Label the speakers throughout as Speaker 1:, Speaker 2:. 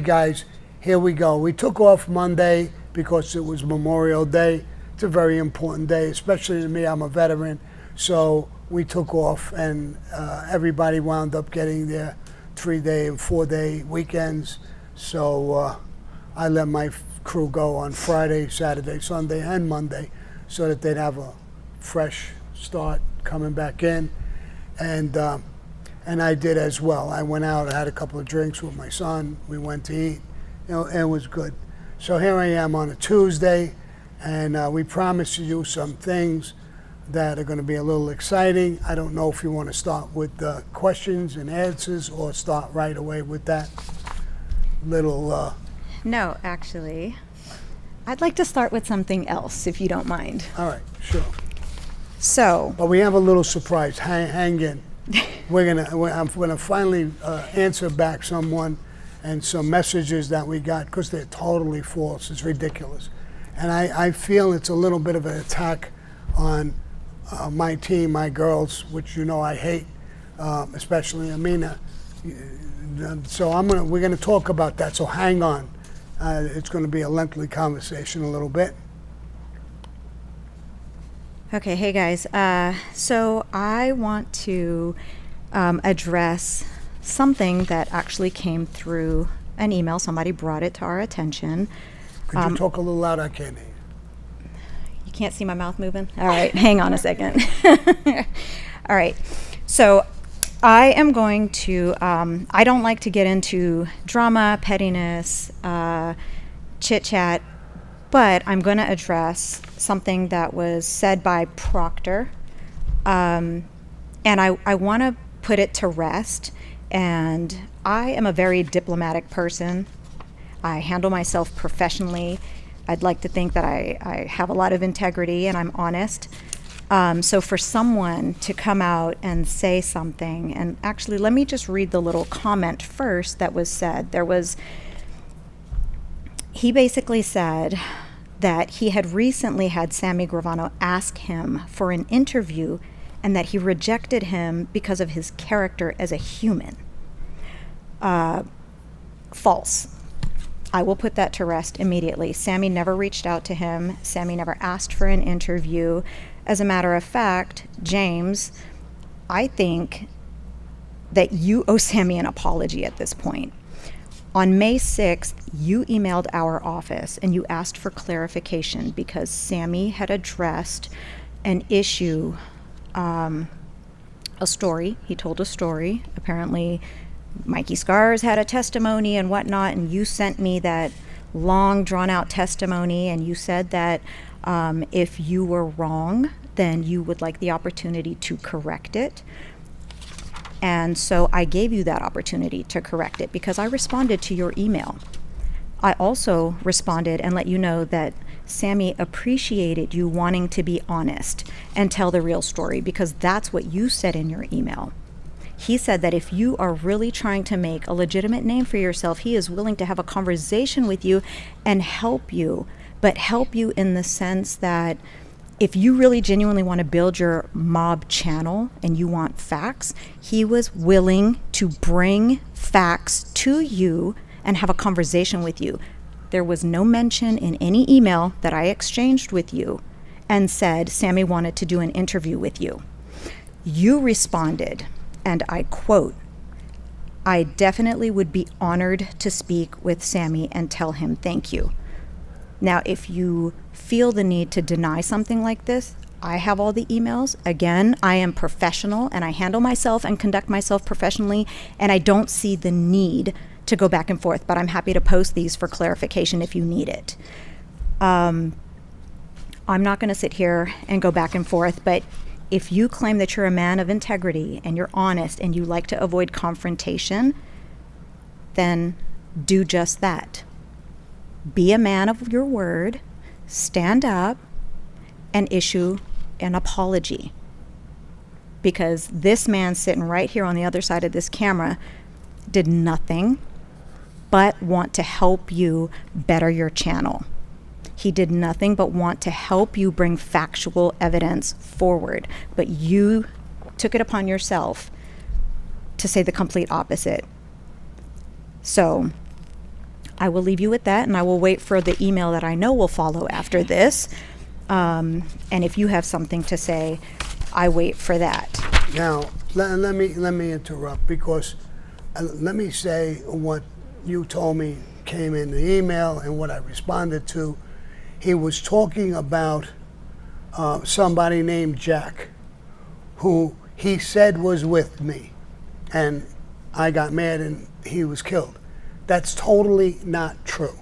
Speaker 1: guys, here we go. We took off Monday because it was Memorial Day. It's a very important day, especially to me. I'm a veteran. So we took off, and everybody wound up getting their 3-day and 4-day weekends. So I let my crew go on Friday, Saturday, Sunday, and Monday so that they'd have a fresh start coming back in. And I did as well. I went out, I had a couple of drinks with my son. We went to eat. You know, it was good. So here I am on a Tuesday, and we promised you some things that are going to be a little exciting. I don't know if you want to start with questions and answers or start right away with that little...
Speaker 2: No, actually, I'd like to start with something else, if you don't mind.
Speaker 1: All right, sure.
Speaker 2: So...
Speaker 1: But we have a little surprise. Hang in. I'm gonna finally answer back someone and some messages that we got, because they're totally false. It's ridiculous. And I feel it's a little bit of an attack on my team, my girls, which you know I hate, especially Amina. So we're gonna talk about that, so hang on. It's gonna be a lengthy conversation a little bit.
Speaker 2: Okay, hey guys. So I want to address something that actually came through an email. Somebody brought it to our attention.
Speaker 1: Could you talk a little louder? I can't hear you.
Speaker 2: You can't see my mouth moving? All right, hang on a second. All right, so I am going to, I don't like to get into drama, pettiness, chit-chat, but I'm going to address something that was said by Proctor, and I want to put it to rest. And I am a very diplomatic person. I handle myself professionally. I'd like to think that I have a lot of integrity and I'm honest. So for someone to come out and say something, and actually let me just read the little comment first that was said. He basically said that he had recently had Sammy Gravano ask him for an interview and that he rejected him because of his character as a human. False. I will put that to rest immediately. Sammy never reached out to him. Sammy never asked for an interview. As a matter of fact, James, I think that you owe Sammy an apology at this point. On May 6th, you emailed our office and you asked for clarification because Sammy had addressed an issue, a story. He told a story. Apparently, Mikey Scars had a testimony and whatnot, and you sent me that long, drawn-out testimony, and you said that if you were wrong, then you would like the opportunity to correct it. And so I gave you that opportunity to correct it because I responded to your email. I also responded and let you know that Sammy appreciated you wanting to be honest and tell the real story because that's what you said in your email. He said that if you are really trying to make a legitimate name for yourself, he is willing to have a conversation with you and help you, but help you in the sense that if you really genuinely want to build your mob channel and you want facts, he was willing to bring facts to you and have a conversation with you. There was no mention in any email that I exchanged with you and said Sammy wanted to do an interview with you. You responded, and I quote, "I definitely would be honored to speak with Sammy and tell him thank you." Now, if you feel the need to deny something like this, I have all the emails. Again, I am professional and I handle myself and conduct myself professionally, and I don't see the need to go back and forth, but I'm happy to post these for clarification if you need it. I'm not going to sit here and go back and forth, but if you claim that you're a man of integrity and you're honest and you like to avoid confrontation, then do just that. Be a man of your word, stand up, and issue an apology. Because this man sitting right here on the other side of this camera did nothing but want to help you better your channel. He did nothing but want to help you bring factual evidence forward. But you took it upon yourself to say the complete opposite. So I will leave you with that, and I will wait for the email that I know will follow after this. And if you have something to say, I wait for that.
Speaker 1: Now, let me interrupt, because let me say what you told me came in the email and what I responded to. He was talking about somebody named Jack, who he said was with me, and I got mad and he was killed. That's totally not true.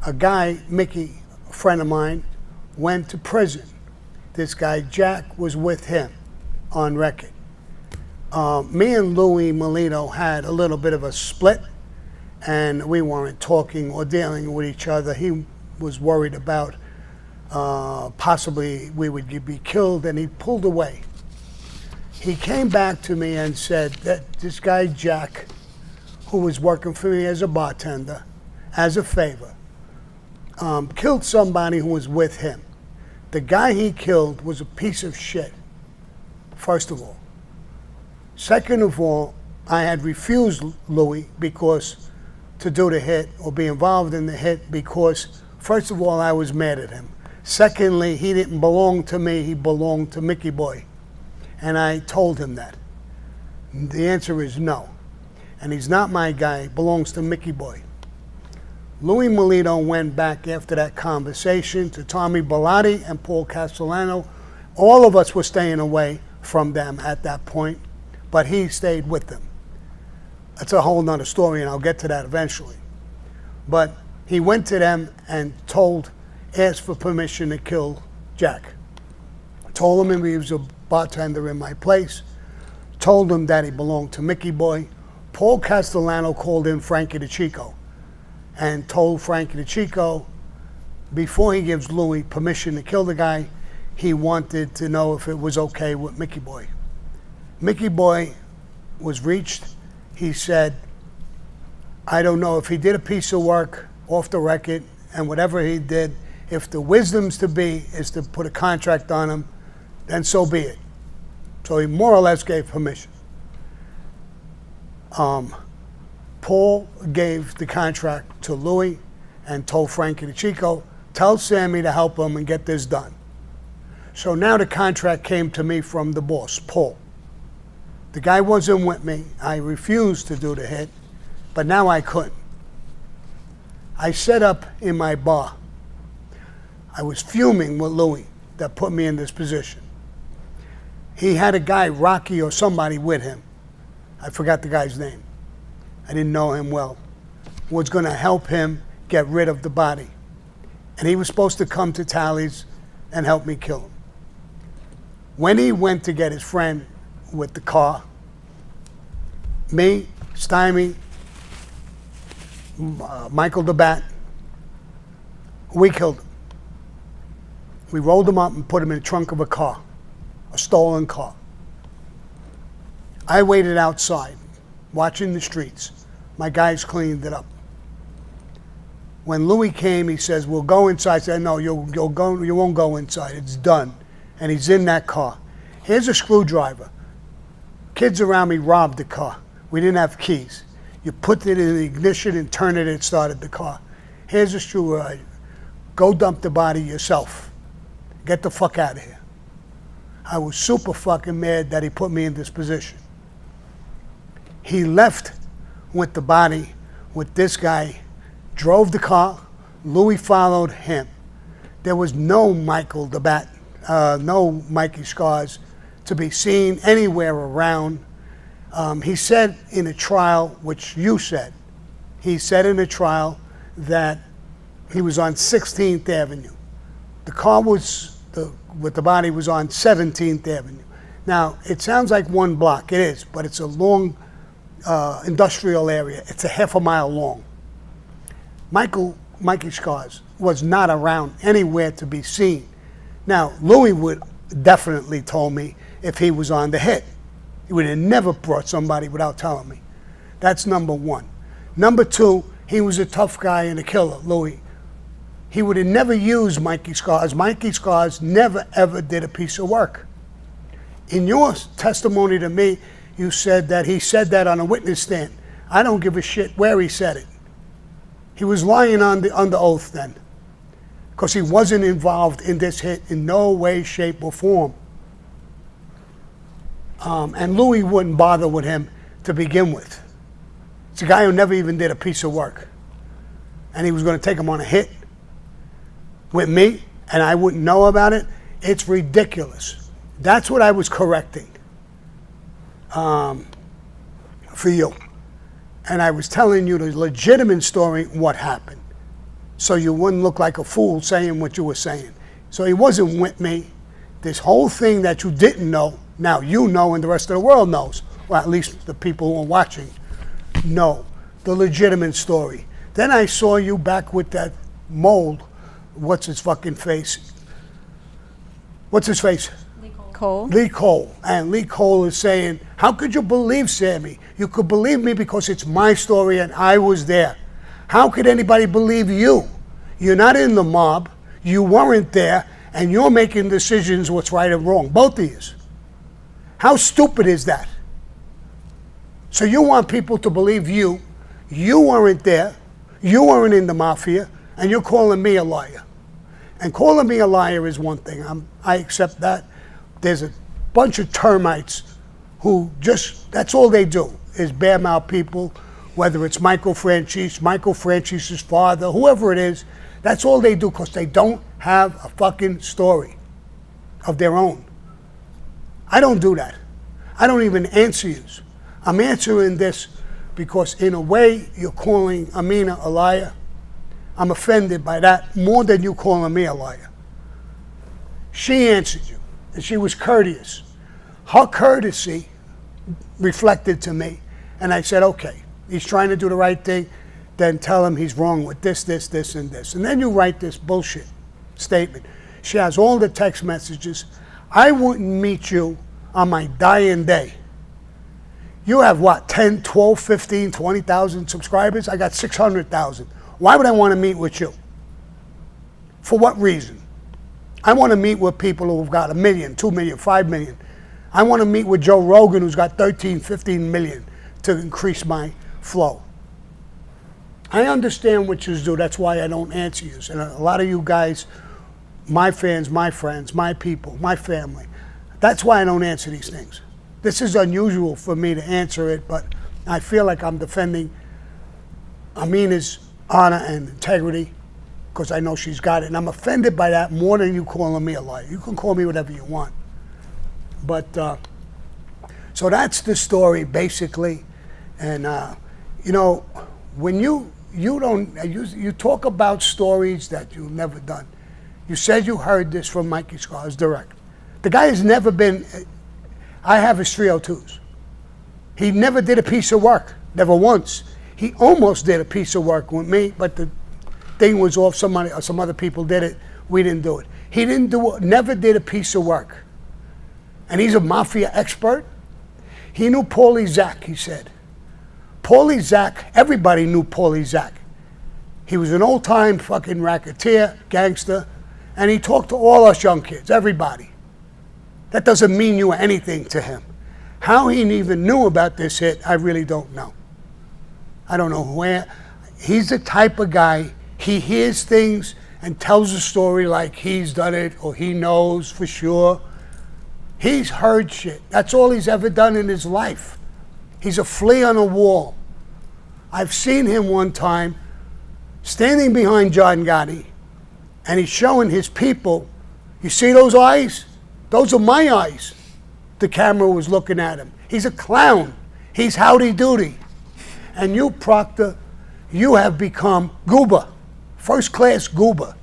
Speaker 1: A guy, Mickey, a friend of mine, went to prison. This guy, Jack, was with him on record. Me and Louis Melito had a little bit of a split, and we weren't talking or dealing with each other. He was worried about possibly we would be killed, and he pulled away. He came back to me and said that this guy, Jack, who was working for me as a bartender, as a favor, killed somebody who was with him. The guy he killed was a piece of shit, first of all. Second of all, I had refused Louis to do the hit or be involved in the hit because, first of all, I was mad at him. Secondly, he didn't belong to me, he belonged to Mickey Boy. And I told him that. The answer is no. And he's not my guy, he belongs to Mickey Boy. Louis Melito went back after that conversation to Tommy Bellotti and Paul Castellano. All of us were staying away from them at that point, but he stayed with them. That's a whole nother story, and I'll get to that eventually. But he went to them and asked for permission to kill Jack. Told him he was a bartender in my place. Told him that he belonged to Mickey Boy. Paul Castellano called in Frankie DeChico and told Frankie DeChico, before he gives Louis permission to kill the guy, he wanted to know if it was okay with Mickey Boy. Mickey Boy was reached. He said, I don't know if he did a piece of work off the record, and whatever he did, if the wisdom's to be is to put a contract on him, then so be it. So he more or less gave permission. Paul gave the contract to Louis and told Frankie DeChico, tell Sammy to help him and get this done. So now the contract came to me from the boss, Paul. The guy wasn't with me. I refused to do the hit, but now I couldn't. I set up in my bar. I was fuming with Louis that put me in this position. He had a guy, Rocky or somebody, with him. I forgot the guy's name. I didn't know him well. Was going to help him get rid of the body. And he was supposed to come to Tally's and help me kill him. When he went to get his friend with the car, me, Stymy, Michael DeBat, we killed him. We rolled him up and put him in the trunk of a car, a stolen car. I waited outside, watching the streets. My guys cleaned it up. When Louis came, he says, we'll go inside. I said, no, you won't go inside. It's done. And he's in that car. Here's a screwdriver. Kids around me robbed the car. We didn't have keys. You put it in the ignition and turn it, it started the car. Here's a screwdriver. Go dump the body yourself. Get the fuck out of here. I was super fucking mad that he put me in this position. He left with the body with this guy, drove the car. Louis followed him. There was no Michael DeBat, no Mikey Scars to be seen anywhere around. He said in a trial, which you said, he said in a trial that he was on 16th Avenue. The car with the body was on 17th Avenue. Now, it sounds like one block. It is, but it's a long industrial area. It's a half a mile long. Mikey Scars was not around anywhere to be seen. Now, Louis would definitely told me if he was on the hit. He would have never brought somebody without telling me. That's number one. Number two, he was a tough guy and a killer, Louis. He would have never used Mikey Scars. Mikey Scars never, ever did a piece of work. In your testimony to me, you said that he said that on a witness stand. I don't give a shit where he said it. He was lying under oath then, because he wasn't involved in this hit in no way, shape, or form. And Louis wouldn't bother with him to begin with. It's a guy who never even did a piece of work. And he was going to take him on a hit with me, and I wouldn't know about it. It's ridiculous. That's what I was correcting for you. And I was telling you the legitimate story, what happened, so you wouldn't look like a fool saying what you were saying. So he wasn't with me. This whole thing that you didn't know, now you know and the rest of the world knows. Well, at least the people who are watching know the legitimate story. Then I saw you back with that mold. What's his fucking face? What's his face?
Speaker 2: Cole.
Speaker 1: Lee Cole. And Lee Cole is saying, how could you believe Sammy? You could believe me because it's my story and I was there. How could anybody believe you? You're not in the mob. You weren't there. And you're making decisions what's right and wrong. Both of you. How stupid is that? So you want people to believe you. You weren't there. You weren't in the mafia. And you're calling me a liar. And calling me a liar is one thing. I accept that. There's a bunch of termites who just, that's all they do, is badmouth people, whether it's Michael Franchise's father, whoever it is. That's all they do because they don't have a fucking story of their own. I don't do that. I don't even answer you. I'm answering this because in a way you're calling Amina a liar. I'm offended by that more than you calling me a liar. She answered you, and she was courteous. Her courtesy reflected to me, and I said, okay, he's trying to do the right thing, then tell him he's wrong with this, and this. And then you write this bullshit statement. She has all the text messages. I wouldn't meet you on my dying day. You have what, 10, 12, 15, 20,000 subscribers? I got 600,000. Why would I want to meet with you? For what reason? I want to meet with people who've got 1 million, 2 million, 5 million. I want to meet with Joe Rogan, who's got 13, 15 million, to increase my flow. I understand what you do. That's why I don't answer you. And a lot of you guys, my fans, my friends, my people, my family, that's why I don't answer these things. This is unusual for me to answer it, but I feel like I'm defending Amina's honor and integrity because I know she's got it. And I'm offended by that more than you calling me a liar. You can call me whatever you want. But, so that's the story, basically. And, you know, when you talk about stories that you've never done. You said you heard this from Mikey Scars direct. The guy has never been, I have his 302s. He never did a piece of work, never once. He almost did a piece of work with me, but the thing was off. Some other people did it. We didn't do it. He never did a piece of work. And he's a mafia expert. He knew Paulie Zach, he said. Paulie Zach, everybody knew Paulie Zach. He was an old-time fucking racketeer, gangster, and he talked to all us young kids, everybody. That doesn't mean you were anything to him. How he even knew about this hit, I really don't know. I don't know where. He's the type of guy, he hears things and tells a story like he's done it or he knows for sure. He's heard shit. That's all he's ever done in his life. He's a flea on a wall. I've seen him one time standing behind John Gotti, and he's showing his people, you see those eyes? Those are my eyes. The camera was looking at him. He's a clown. He's howdy doody. And you, Proctor, you have become goober, first-class goober,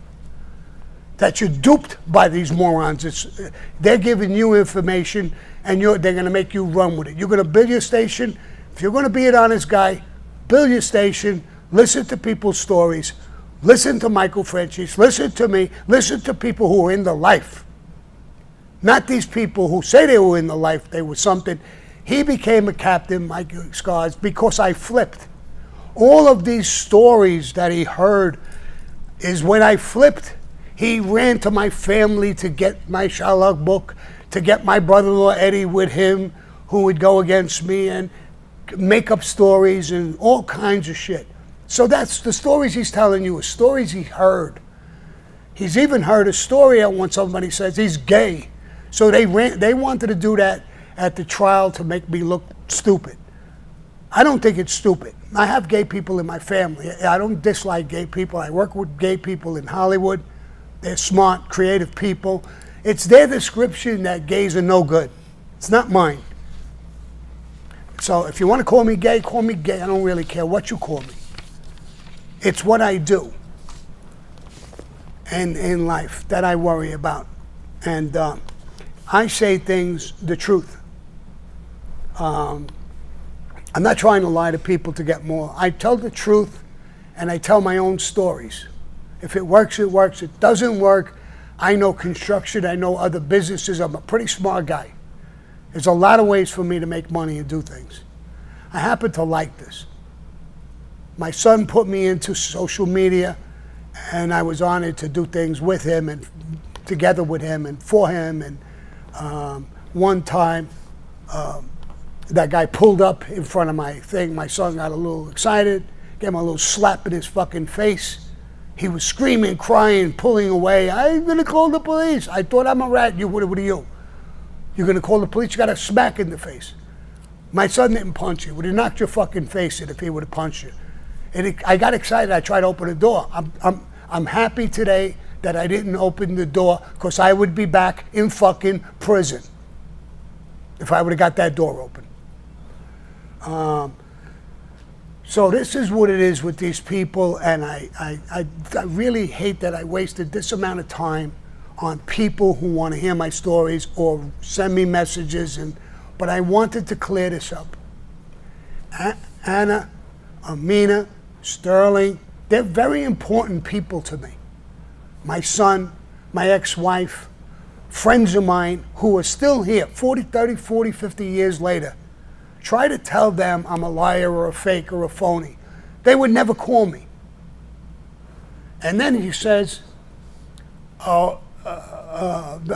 Speaker 1: that you're duped by these morons. They're giving you information, and they're going to make you run with it. You're going to build your station. If you're going to be an honest guy, build your station, listen to people's stories, listen to Michael Franchise, listen to me, listen to people who are in the life. Not these people who say they were in the life, they were something. He became a captain, Michael Scars, because I flipped. All of these stories that he heard is when I flipped. He ran to my family to get my Sherlock book, to get my brother-in-law Eddie with him, who would go against me and make up stories and all kinds of shit. So that's the stories he's telling you, are stories he heard. He's even heard a story when somebody says he's gay. So they wanted to do that at the trial to make me look stupid. I don't think it's stupid. I have gay people in my family. I don't dislike gay people. I work with gay people in Hollywood. They're smart, creative people. It's their description that gays are no good. It's not mine. So if you want to call me gay, call me gay. I don't really care what you call me. It's what I do and in life that I worry about. And I say things, the truth. I'm not trying to lie to people to get more. I tell the truth, and I tell my own stories. If it works, it works. It doesn't work, I know construction, I know other businesses. I'm a pretty smart guy. There's a lot of ways for me to make money and do things. I happen to like this. My son put me into social media, and I was honored to do things with him and together with him and for him. And one time, that guy pulled up in front of my thing. My son got a little excited, gave him a little slap in his fucking face. He was screaming, crying, pulling away. I'm going to call the police. I thought, I'm a rat. What are you? You're going to call the police? You got a smack in the face. My son didn't punch you. Would have knocked your fucking face in if he would have punched you. And I got excited. I tried to open the door. I'm happy today that I didn't open the door, because I would be back in fucking prison if I would have got that door open. So this is what it is with these people, and I really hate that I wasted this amount of time on people who want to hear my stories or send me messages, but I wanted to clear this up. Anna, Amina, Sterling, they're very important people to me. My son, my ex-wife, friends of mine who are still here 40, 30, 40, 50 years later. Try to tell them I'm a liar or a fake or a phony. They would never call me. And then he says,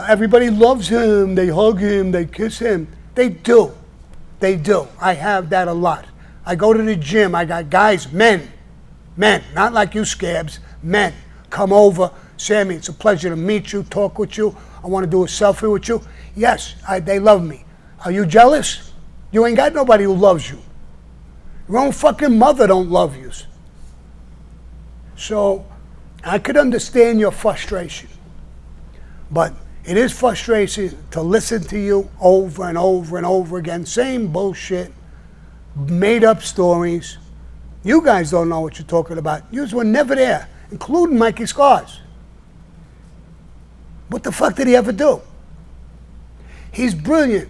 Speaker 1: everybody loves him, they hug him, they kiss him. They do. They do. I have that a lot. I go to the gym, I got guys, men, not like you scabs, men, come over. Sammy, it's a pleasure to meet you, talk with you. I want to do a selfie with you. Yes, they love me. Are you jealous? You ain't got nobody who loves you. Your own fucking mother don't love you. So I could understand your frustration. But it is frustrating to listen to you over and over and over again. Same bullshit, made up stories. You guys don't know what you're talking about. You were never there, including Mikey Scars. What the fuck did he ever do? He's brilliant.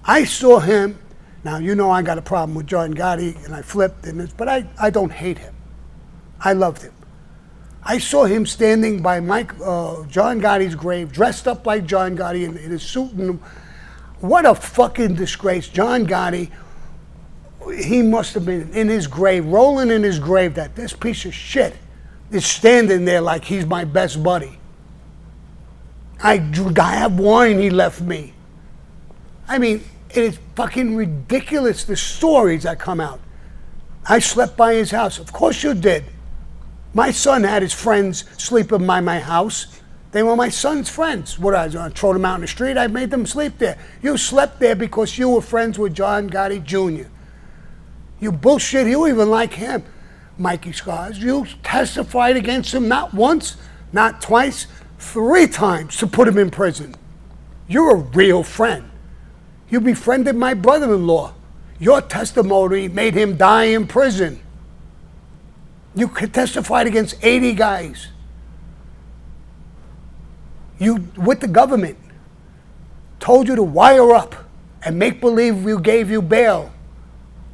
Speaker 1: I saw him. Now, you know I got a problem with John Gotti, and I flipped, but I don't hate him. I loved him. I saw him standing by John Gotti's grave, dressed up like John Gotti in his suit. And what a fucking disgrace. John Gotti, he must have been in his grave, rolling in his grave, that this piece of shit is standing there like he's my best buddy. I have wine he left me. I mean, it is fucking ridiculous, the stories that come out. I slept by his house. Of course you did. My son had his friends sleeping by my house. They were my son's friends. What, I was going to throw them out in the street? I made them sleep there. You slept there because you were friends with John Gotti Jr. You bullshit. You even like him, Mikey Scars. You testified against him not once, not twice, 3 times to put him in prison. You're a real friend. You befriended my brother-in-law. Your testimony made him die in prison. You testified against 80 guys. You, with the government, told you to wire up and make believe we gave you bail.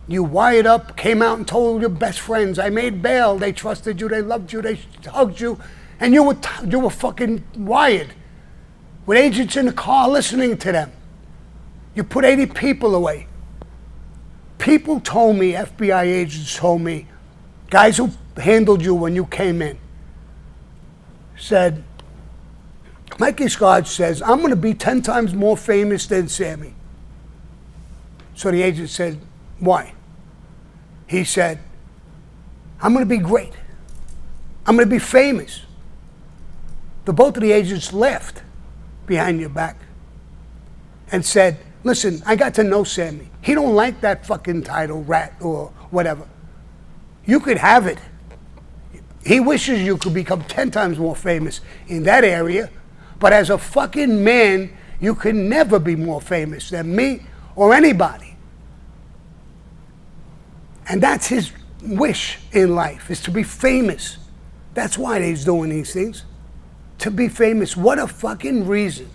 Speaker 1: You wired up, came out and told your best friends, I made bail. They trusted you, they loved you, they hugged you, and you were fucking wired with agents in the car listening to them. You put 80 people away. People told me, FBI agents told me, guys who handled you when you came in, said, Mikey Scott says, I'm going to be 10 times more famous than Sammy. So the agent said, why? He said, I'm going to be great. I'm going to be famous. Both of the agents laughed behind your back and said, listen, I got to know Sammy. He don't like that fucking title, rat or whatever. You could have it. He wishes you could become 10 times more famous in that area, but as a fucking man, you can never be more famous than me or anybody. And that's his wish in life, is to be famous. That's why he's doing these things. To be famous. What a fucking reason.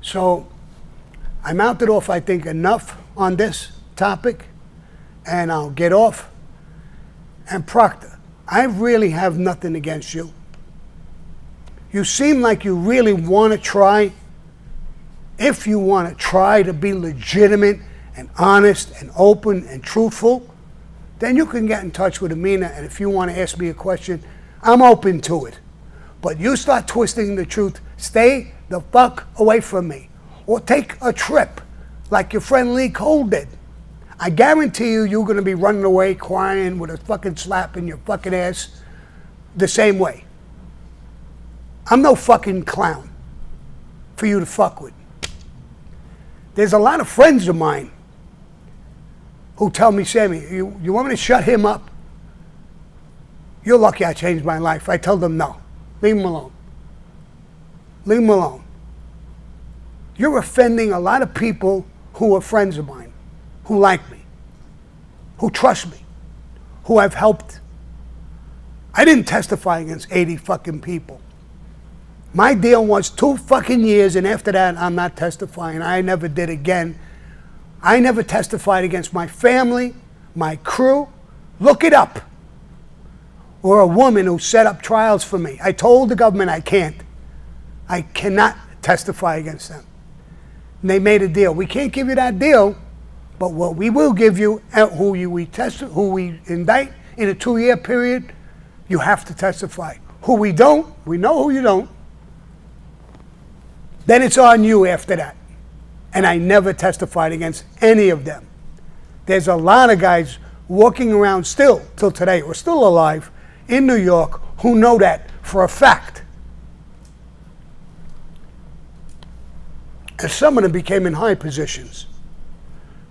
Speaker 1: So, I mounted off, I think, enough on this topic, and I'll get off. And Proctor, I really have nothing against you. You seem like you really want to try. If you want to try to be legitimate and honest and open and truthful, then you can get in touch with Amina, and if you want to ask me a question, I'm open to it. But you start twisting the truth, stay the fuck away from me. Or take a trip, like your friend Lee Cole did. I guarantee you, you're going to be running away crying with a fucking slap in your fucking ass the same way. I'm no fucking clown for you to fuck with. There's a lot of friends of mine who tell me, Sammy, you want me to shut him up? You're lucky I changed my life. I tell them no. Leave him alone. Leave him alone. You're offending a lot of people who are friends of mine, who like me, who trust me, who I've helped. I didn't testify against 80 fucking people. My deal was 2 fucking years, and after that, I'm not testifying. I never did again. I never testified against my family, my crew. Look it up. Or a woman who set up trials for me. I told the government I can't. I cannot testify against them. And they made a deal. We can't give you that deal, but what we will give you, who we indict in a 2-year period, you have to testify. Who we don't, we know who you don't. Then it's on you after that. And I never testified against any of them. There's a lot of guys walking around still, till today, or still alive, in New York, who know that for a fact. And some of them became in high positions.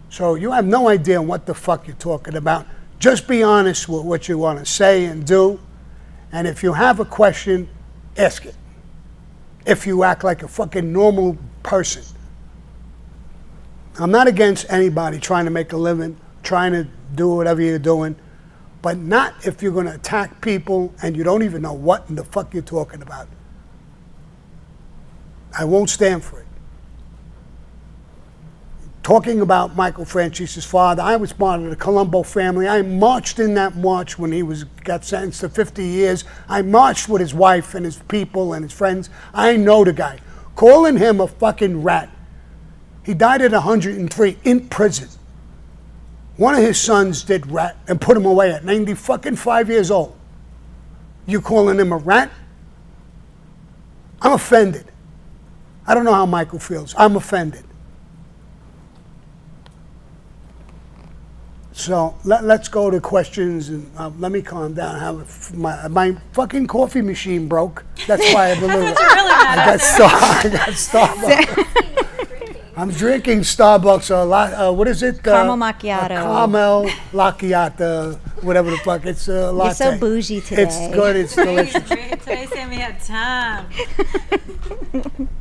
Speaker 1: So you have no idea what the fuck you're talking about. Just be honest with what you want to say and do. And if you have a question, ask it. If you act like a fucking normal person. I'm not against anybody trying to make a living, trying to do whatever you're doing, but not if you're going to attack people and you don't even know what in the fuck you're talking about. I won't stand for it. Talking about Michael Franchise's father, I was part of the Colombo family. I marched in that march when he got sentenced to 50 years. I marched with his wife and his people and his friends. I know the guy. Calling him a fucking rat. He died at 103 in prison. One of his sons did rat and put him away at 95 years old. You calling him a rat? I'm offended. I don't know how Michael feels. I'm offended. So let's go to questions, and let me calm down. My fucking coffee machine broke. That's why I'm a little. I got Starbucks. I'm drinking Starbucks a lot. What is it?
Speaker 2: Caramel macchiato.
Speaker 1: Caramel macchiato, whatever the fuck. It's a latte.
Speaker 2: You're so bougie today.
Speaker 1: It's good. It's delicious.
Speaker 3: Today, Sammy had time.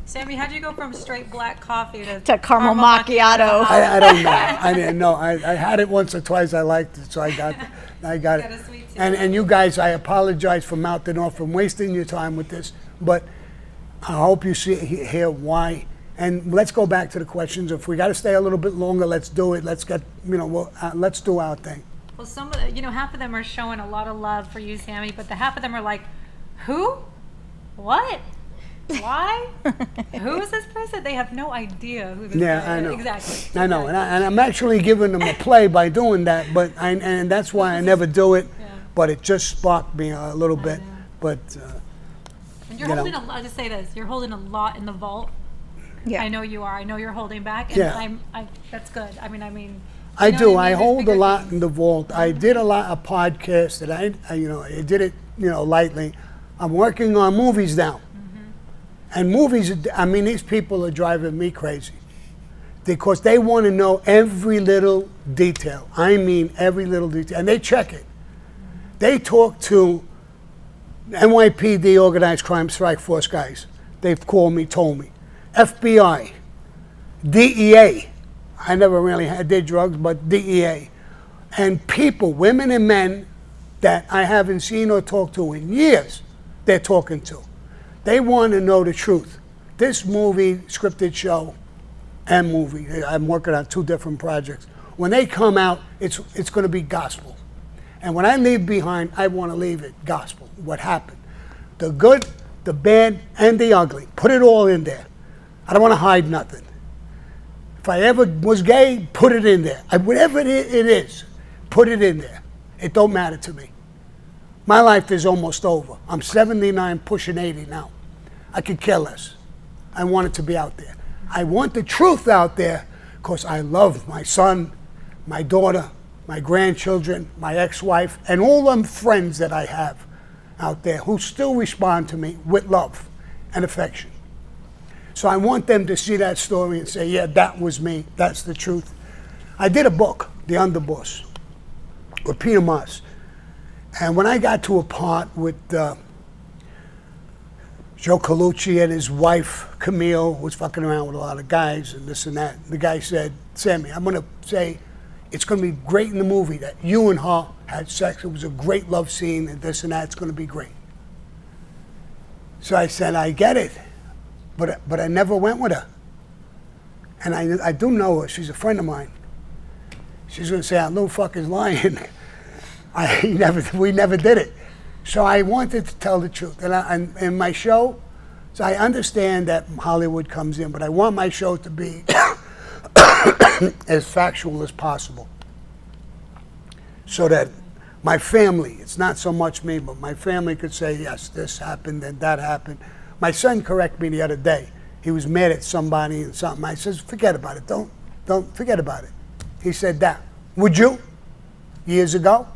Speaker 3: Sammy, how'd you go from straight black coffee to
Speaker 2: caramel macchiato?
Speaker 1: I don't know. I didn't know. I had it once or twice. I liked it, so I got it.
Speaker 3: Got a sweet tea.
Speaker 1: And you guys, I apologize for mouthing off and wasting your time with this, but I hope you hear why. And let's go back to the questions. If we got to stay a little bit longer, let's do it. Let's get, let's do our thing.
Speaker 3: Well, some of the, half of them are showing a lot of love for you, Sammy, but the half of them are like, who? What? Why? Who is this person? They have no idea who this person is.
Speaker 1: I know.
Speaker 3: Exactly.
Speaker 1: I know, and I'm actually giving them a play by doing that, but and that's why I never do it.
Speaker 3: Yeah.
Speaker 1: But it just sparked me a little bit.
Speaker 3: know.
Speaker 1: But
Speaker 3: And you're holding I'll just say this, you're holding a lot in the vault.
Speaker 2: Yeah.
Speaker 3: I know you are. I know you're holding back, and
Speaker 1: Yeah.
Speaker 3: I that's good. I mean.
Speaker 1: I
Speaker 3: know
Speaker 1: do.
Speaker 3: what
Speaker 1: I
Speaker 3: There's
Speaker 1: hold a
Speaker 3: bigger
Speaker 1: lot
Speaker 3: things.
Speaker 1: in the vault. I did a lot of podcasts that I did it, lightly. I'm working on movies now. And movies, I mean, these people are driving me crazy because they want to know every little detail. I mean, every little detail. And they check it. They talk to NYPD, Organized Crime Strike Force guys. They've called me, told me. FBI, DEA. I never really did drugs, but DEA. And people, women and men that I haven't seen or talked to in years, they're talking to. They want to know the truth. This movie, scripted show, and movie, I'm working on 2 different projects. When they come out, it's going to be gospel. And when I leave behind, I want to leave it gospel. What happened? The good, the bad, and the ugly. Put it all in there. I don't want to hide nothing. If I ever was gay, put it in there. Whatever it is, put it in there. It don't matter to me. My life is almost over. I'm 79, pushing 80 now. I could care less. I want it to be out there. I want the truth out there because I love my son, my daughter, my grandchildren, my ex-wife, and all them friends that I have out there who still respond to me with love and affection. So I want them to see that story and say, yeah, that was me. That's the truth. I did a book, The Underboss, with Peter Moss. And when I got to a part with Joe Colucci and his wife, Camille, was fucking around with a lot of guys and this and that, the guy said, Sammy, I'm going to say it's going to be great in the movie that you and her had sex. It was a great love scene and this and that. It's going to be great. So I said, I get it. But I never went with her. And I do know her. She's a friend of mine. She's going to say, that little fucker's lying. We never did it. So I wanted to tell the truth. And in my show, so I understand that Hollywood comes in, but I want my show to be as factual as possible. So that my family, it's not so much me, but my family could say, yes, this happened and that happened. My son corrected me the other day. He was mad at somebody and something. I says, forget about it. Don't forget about it. He said that. Would you? Years ago?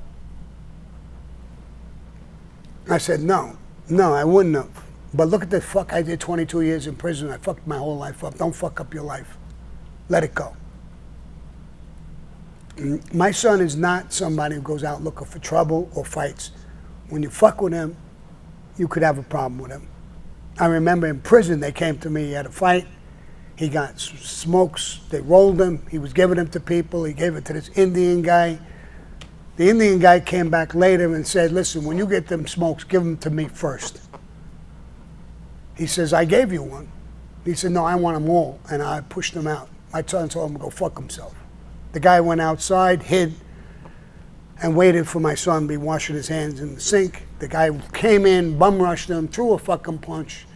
Speaker 1: I said, no, I wouldn't have. But look at the fuck I did 22 years in prison. I fucked my whole life up. Don't fuck up your life. Let it go. My son is not somebody who goes out looking for trouble or fights. When you fuck with him, you could have a problem with him. I remember in prison, they came to me, he had a fight. He got smokes, they rolled him. He was giving them to people. He gave it to this Indian guy. The Indian guy came back later and said, listen, when you get them smokes, give them to me first. He says, I gave you one. He said, no, I want them all. And I pushed him out. My son told him to go fuck himself. The guy went outside, hid, and waited for my son to be washing his hands in the sink. The guy came in, bum rushed him, threw a fucking punch.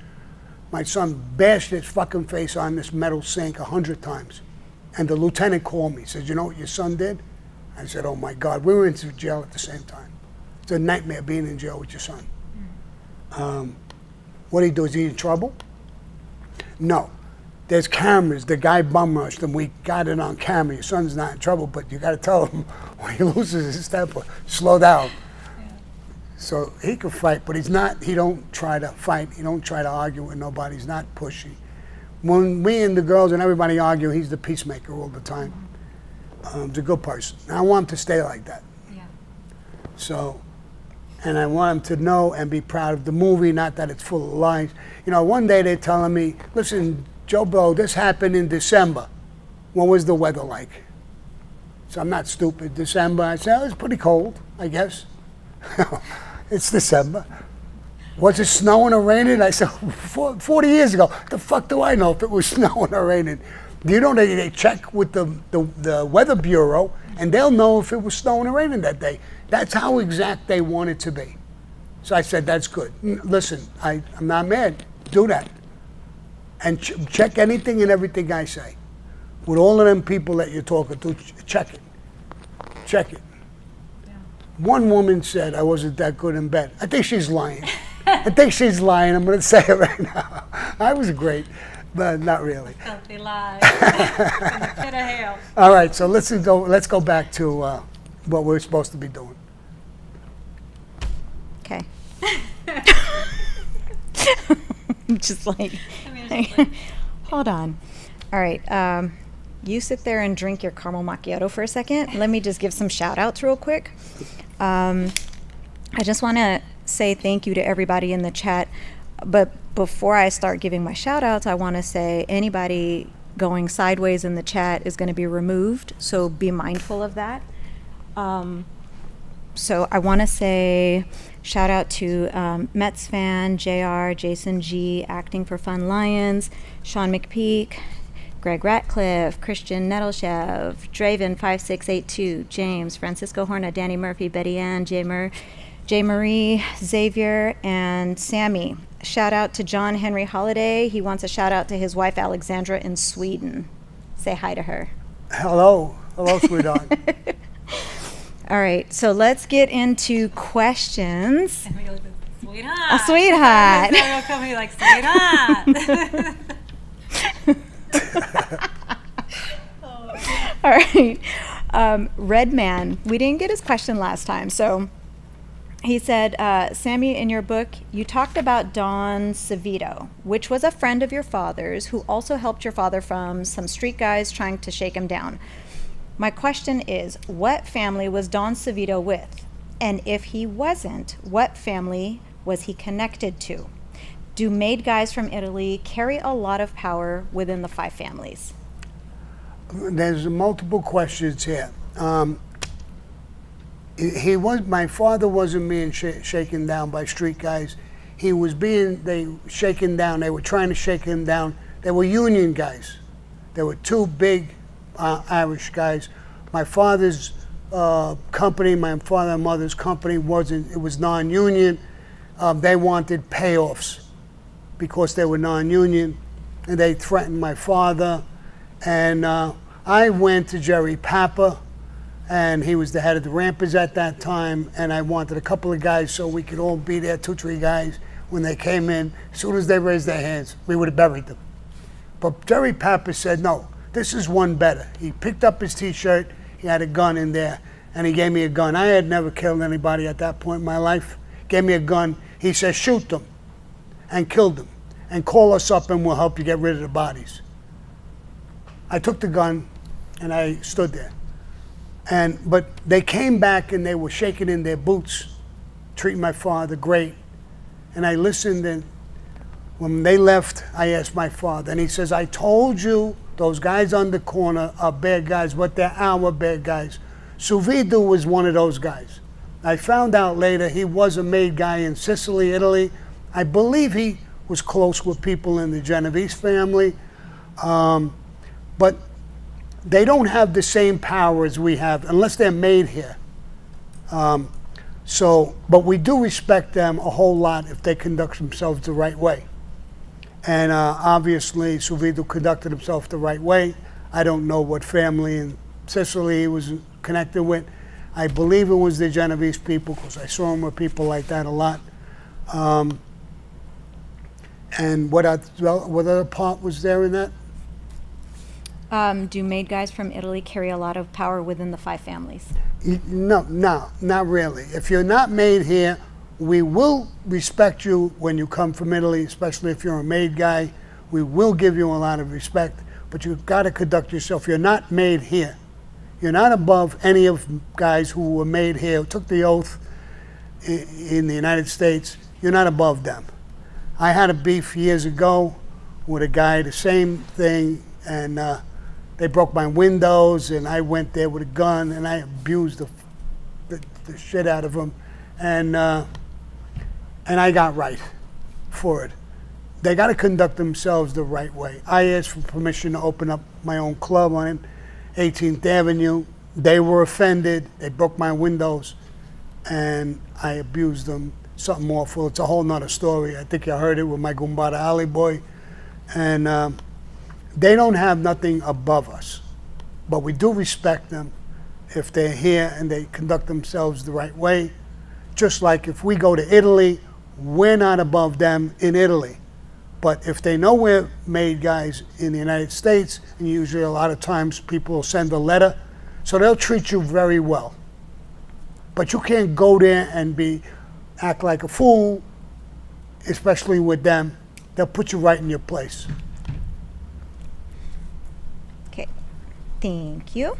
Speaker 1: My son bashed his fucking face on this metal sink 100 times. And the lieutenant called me. He said, you know what your son did? I said, oh my God. We were in jail at the same time. It's a nightmare being in jail with your son. What did he do? Is he in trouble? No. There's cameras. The guy bum rushed him. We got it on camera. Your son's not in trouble, but you got to tell him when he loses his temper, slow down. Yeah. So he could fight, but he's not. He don't try to fight. He don't try to argue with nobody. He's not pushy. When me and the girls and everybody argue, he's the peacemaker all the time. He's a good person. And I want him to stay like that.
Speaker 3: Yeah.
Speaker 1: So, and I want him to know and be proud of the movie, not that it's full of lies. You know, one day they're telling me, listen, Joe Blow, this happened in December. What was the weather like? So I'm not stupid. December, I said, oh, it's pretty cold, I guess. It's December. Was it snowing or raining? I said, 40 years ago. The fuck do I know if it was snowing or raining? You know, they check with the Weather Bureau, and they'll know if it was snowing or raining that day. That's how exact they want it to be. So I said, that's good. Listen, I'm not mad. Do that. And check anything and everything I say. With all of them people that you're talking to, check it. Check it. Yeah. One woman said I wasn't that good in bed. I think she's lying. I think she's lying. I'm going to say it right now. I was great. but not really.
Speaker 3: Filthy lies. In the pit of hell.
Speaker 1: All right, so let's go back to what we're supposed to be doing.
Speaker 2: Okay. Just like,
Speaker 3: I mean, it's just like,
Speaker 2: hold on. All right. You sit there and drink your caramel macchiato for a second. Let me just give some shout outs real quick. I just want to say thank you to everybody in the chat. But before I start giving my shout outs, I want to say anybody going sideways in the chat is going to be removed. So be mindful of that. So I want to say shout out to Mets fan, JR, Jason G, Acting for Fun Lions, Sean McPeak, Greg Ratcliffe, Christian Nettleshev, Draven5682, James, Francisco Horna, Danny Murphy, Betty Ann, J. Marie, Xavier, and Sammy. Shout out to John Henry Holiday. He wants a shout out to his wife Alexandra in Sweden. Say hi to her.
Speaker 1: Hello, sweetheart.
Speaker 2: All right, so let's get into questions.
Speaker 3: and we go like, sweetheart.
Speaker 2: A sweetheart.
Speaker 3: So he'll come and be like, sweetheart.
Speaker 2: All right. Red Man, we didn't get his question last time. So he said, Sammy, in your book, you talked about Don Sido, which was a friend of your father's who also helped your father from some street guys trying to shake him down. My question is, what family was Don Sido with? And if he wasn't, what family was he connected to? Do made guys from Italy carry a lot of power within the 5 families?
Speaker 1: There's multiple questions here. My father wasn't being shaken down by street guys. He was being shaken down. They were trying to shake him down. They were union guys. There were 2 big Irish guys. My father's company, my father and mother's company was non-union. They wanted payoffs because they were non-union, and they threatened my father. And I went to Jerry Papa, and he was the head of the Rampers at that time, and I wanted a couple of guys so we could all be there, 2-3 guys, when they came in. As soon as they raised their hands, we would have buried them. But Jerry Papa said, no, this is one better. He picked up his T-shirt, he had a gun in there, and he gave me a gun. I had never killed anybody at that point in my life. Gave me a gun. He said, shoot them and kill them and call us up and we'll help you get rid of the bodies. I took the gun and I stood there. But they came back and they were shaking in their boots, treating my father great. And I listened, and when they left, I asked my father, and he says, I told you those guys on the corner are bad guys, but they're our bad guys. Suvido was one of those guys. I found out later he was a made guy in Sicily, Italy. I believe he was close with people in the Genovese family. But they don't have the same power as we have, unless they're made here. But we do respect them a whole lot if they conduct themselves the right way. And obviously, Suvido conducted himself the right way. I don't know what family in Sicily he was connected with. I believe it was the Genovese people, because I saw him with people like that a lot. And what other part was there in that?
Speaker 2: Do made guys from Italy carry a lot of power within the 5 families?
Speaker 1: No, not really. If you're not made here, we will respect you when you come from Italy, especially if you're a made guy. We will give you a lot of respect, but you've got to conduct yourself. You're not made here. You're not above any of guys who were made here, who took the oath in the United States. You're not above them. I had a beef years ago with a guy, the same thing, and they broke my windows, and I went there with a gun, and I abused the shit out of them, and I got right for it. They got to conduct themselves the right way. I asked for permission to open up my own club on 18th Avenue. They were offended. They broke my windows, and I abused them. Something awful. It's a whole nother story. I think you heard it with my Gumbada Alley boy. And they don't have nothing above us, but we do respect them if they're here and they conduct themselves the right way. Just like if we go to Italy, we're not above them in Italy. But if they know we're made guys in the United States, and usually a lot of times people will send a letter, so they'll treat you very well. But you can't go there and act like a fool, especially with them. They'll put you right in your place.
Speaker 2: Okay, thank you.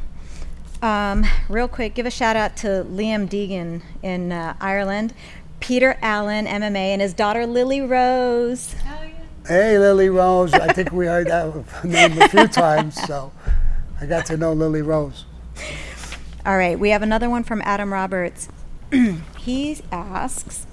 Speaker 2: Real quick, give a shout out to Liam Deegan in Ireland, Peter Allen, MMA, and his daughter Lily Rose.
Speaker 3: Oh, yeah.
Speaker 1: Hey, Lily Rose. I think we heard that name a few times, so I got to know Lily Rose.
Speaker 2: All right, we have another one from Adam Roberts. He asks,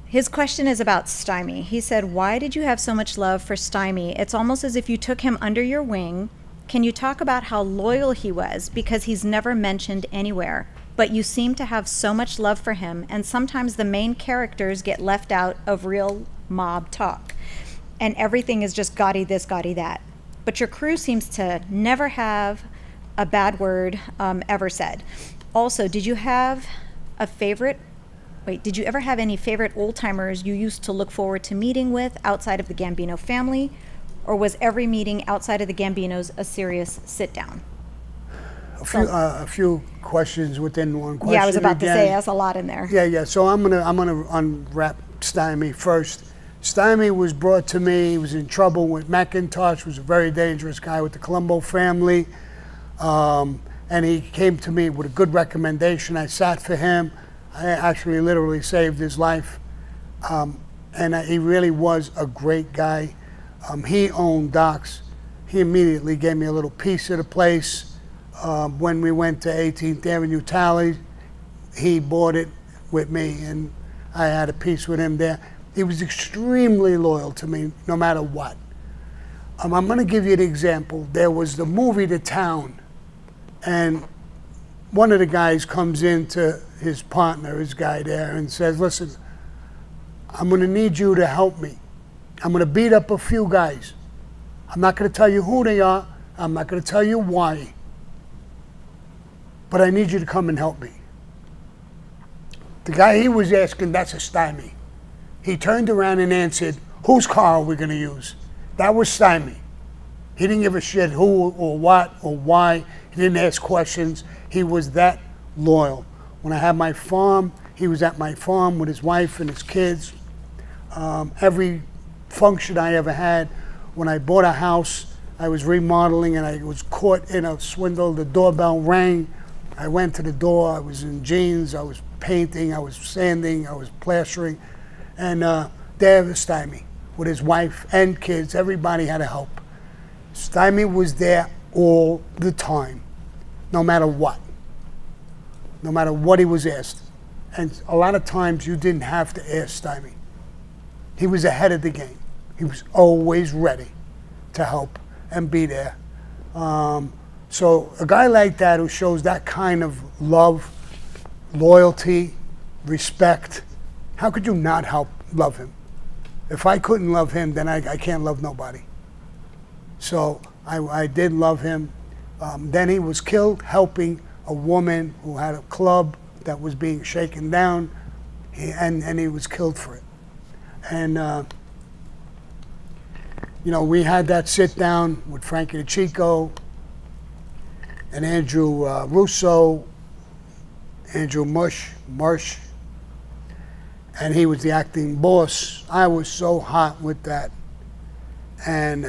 Speaker 2: his question is about Stymy. He said, why did you have so much love for Stymy? It's almost as if you took him under your wing. Can you talk about how loyal he was? Because he's never mentioned anywhere. But you seem to have so much love for him, and sometimes the main characters get left out of real mob talk. And everything is just gaudy this, gaudy that. But your crew seems to never have a bad word ever said. Also, did you ever have any favorite old-timers you used to look forward to meeting with outside of the Gambino family? Or was every meeting outside of the Gambinos a serious sit-down?
Speaker 1: A few questions within one question.
Speaker 2: Yeah, I was about to
Speaker 1: again.
Speaker 2: say, that's a lot in there.
Speaker 1: Yeah. So I'm gonna unwrap Stymy first. Stymy was brought to me. He was in trouble with McIntosh. Was a very dangerous guy with the Colombo family, and he came to me with a good recommendation. I sat for him. I actually literally saved his life, and he really was a great guy. He owned docks. He immediately gave me a little piece of the place. When we went to 18th Avenue Tally, he bought it with me, and I had a piece with him there. He was extremely loyal to me, no matter what. I'm going to give you an example. There was the movie The Town, and one of the guys comes into his partner, his guy there, and says, listen, I'm going to need you to help me. I'm going to beat up a few guys. I'm not going to tell you who they are. I'm not going to tell you why. But I need you to come and help me. The guy he was asking, that's a Stymy. He turned around and answered, whose car are we going to use? That was Stymy. He didn't give a shit who or what or why. He didn't ask questions. He was that loyal. When I had my farm, he was at my farm with his wife and his kids. Every function I ever had. When I bought a house, I was remodeling and I was caught in a swindle. The doorbell rang. I went to the door. I was in jeans. I was painting. I was sanding. I was plastering. And there was Stymy with his wife and kids. Everybody had to help. Stymy was there all the time, no matter what. No matter what he was asked. And a lot of times you didn't have to ask Stymy. He was ahead of the game. He was always ready to help and be there. So a guy like that who shows that kind of love, loyalty, respect, how could you not love him? If I couldn't love him, then I can't love nobody. So I did love him. Then he was killed helping a woman who had a club that was being shaken down, and he was killed for it. And we had that sit down with Frankie DeChico and Andrew Russo, Andrew Marsh, and he was the acting boss. I was so hot with that. And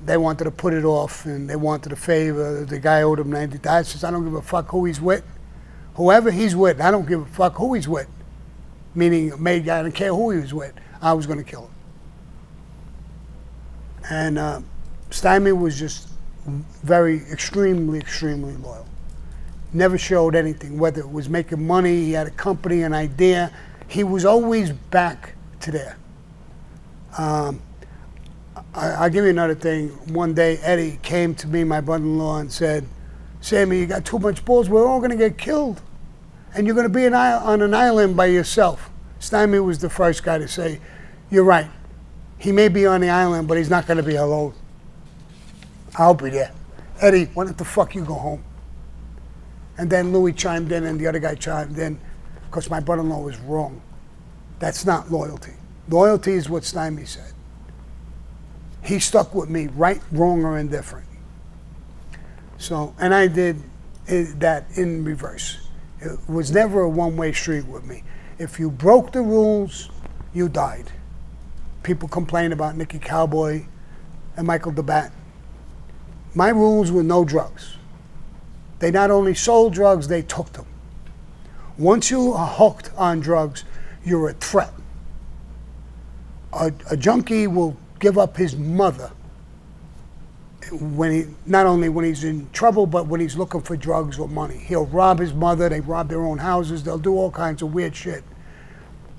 Speaker 1: they wanted to put it off, and they wanted a favor. The guy owed him $90,000. I says, I don't give a fuck who he's with. Whoever he's with, I don't give a fuck who he's with. Meaning a made guy, I don't care who he was with. I was going to kill him. And Stymy was just extremely loyal. Never showed anything, whether it was making money, he had a company, an idea. He was always back to there. I'll give you another thing. One day, Eddie came to me, my brother-in-law, and said, Sammy, you got too much balls. We're all going to get killed. And you're going to be on an island by yourself. Stymy was the first guy to say, you're right. He may be on the island, but he's not going to be alone. I'll be there. Eddie, why don't the fuck you go home? And then Louis chimed in, and the other guy chimed in, because my brother-in-law was wrong. That's not loyalty. Loyalty is what Stymy said. He stuck with me, right, wrong, or indifferent. So, and I did that in reverse. It was never a one-way street with me. If you broke the rules, you died. People complain about Nicky Cowboy and Michael the Bat. My rules were no drugs. They not only sold drugs, they took them. Once you are hooked on drugs, you're a threat. A junkie will give up his mother not only when he's in trouble, but when he's looking for drugs or money. He'll rob his mother, they rob their own houses, they'll do all kinds of weird shit.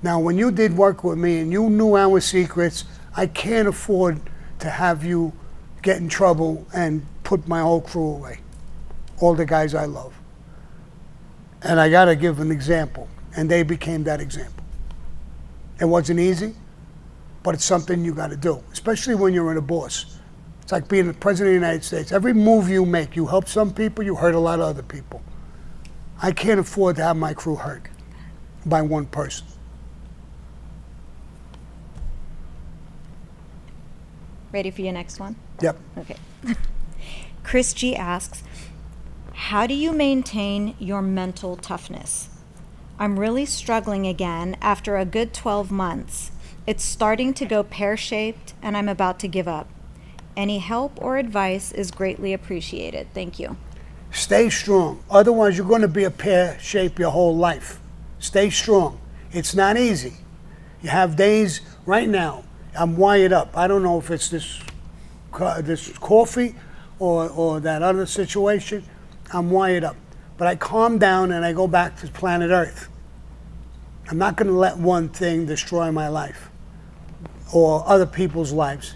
Speaker 1: Now, when you did work with me and you knew our secrets, I can't afford to have you get in trouble and put my whole crew away. All the guys I love. And I gotta give an example, and they became that example. It wasn't easy, but it's something you gotta do, especially when you're in a boss. It's like being the president of the United States. Every move you make, you help some people, you hurt a lot of other people. I can't afford to have my crew hurt by one person.
Speaker 2: Ready for your next one?
Speaker 1: Yep.
Speaker 2: Okay. Chris G asks, how do you maintain your mental toughness? I'm really struggling again after a good 12 months. It's starting to go pear-shaped and I'm about to give up. Any help or advice is greatly appreciated. Thank you.
Speaker 1: Stay strong. Otherwise, you're going to be a pear-shape your whole life. Stay strong. It's not easy. You have days right now. I'm wired up. I don't know if it's this coffee or that other situation. I'm wired up. But I calm down and I go back to planet Earth. I'm not going to let one thing destroy my life or other people's lives.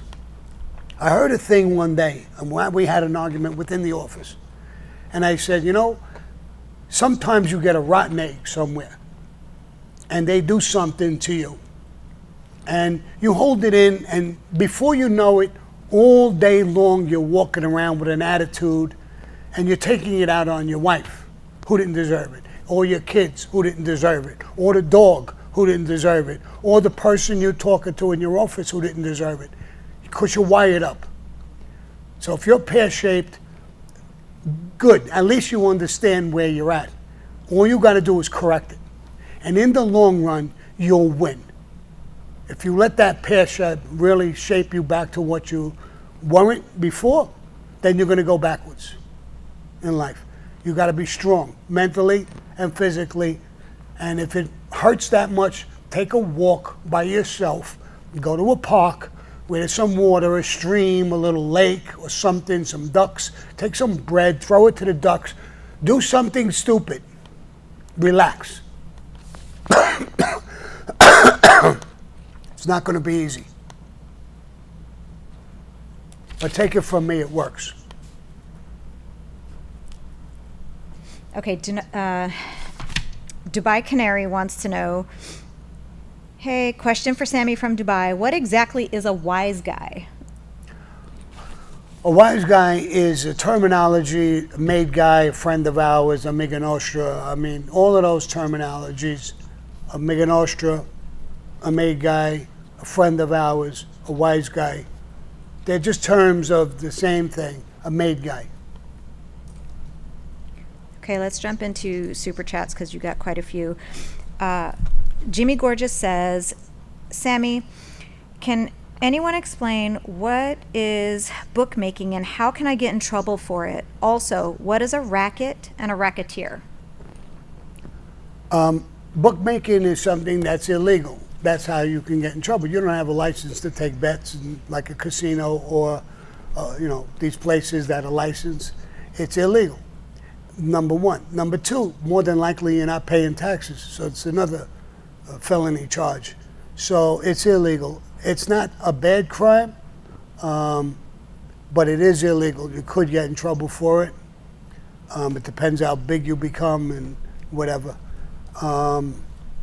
Speaker 1: I heard a thing one day, and we had an argument within the office. And I said, you know, sometimes you get a rotten egg somewhere, and they do something to you. And you hold it in, and before you know it, all day long you're walking around with an attitude, and you're taking it out on your wife, who didn't deserve it, or your kids, who didn't deserve it, or the dog, who didn't deserve it, or the person you're talking to in your office who didn't deserve it, because you're wired up. So if you're pear-shaped, good. At least you understand where you're at. All you got to do is correct it. And in the long run, you'll win. If you let that pear shape really shape you back to what you weren't before, then you're going to go backwards in life. You got to be strong mentally and physically. And if it hurts that much, take a walk by yourself. Go to a park where there's some water, a stream, a little lake or something, some ducks. Take some bread, throw it to the ducks. Do something stupid. Relax. It's not going to be easy. But take it from me, it works.
Speaker 2: Okay, Dubai Canary wants to know, hey, question for Sammy from Dubai. What exactly is a wise guy?
Speaker 1: A wise guy is a terminology, a made guy, a friend of ours, Amiga Nostra. I mean, all of those terminologies, Amiga Nostra, a made guy, a friend of ours, a wise guy. They're just terms of the same thing, a made guy.
Speaker 2: Okay, let's jump into super chats because you got quite a few. Jimmy Gorgeous says, Sammy, can anyone explain what is bookmaking and how can I get in trouble for it? Also, what is a racket and a racketeer?
Speaker 1: Bookmaking is something that's illegal. That's how you can get in trouble. You don't have a license to take bets in, like a casino or, these places that are licensed. It's illegal, number one. Number two, more than likely you're not paying taxes, so it's another felony charge. So it's illegal. It's not a bad crime, but it is illegal. You could get in trouble for it. It depends how big you become and whatever. And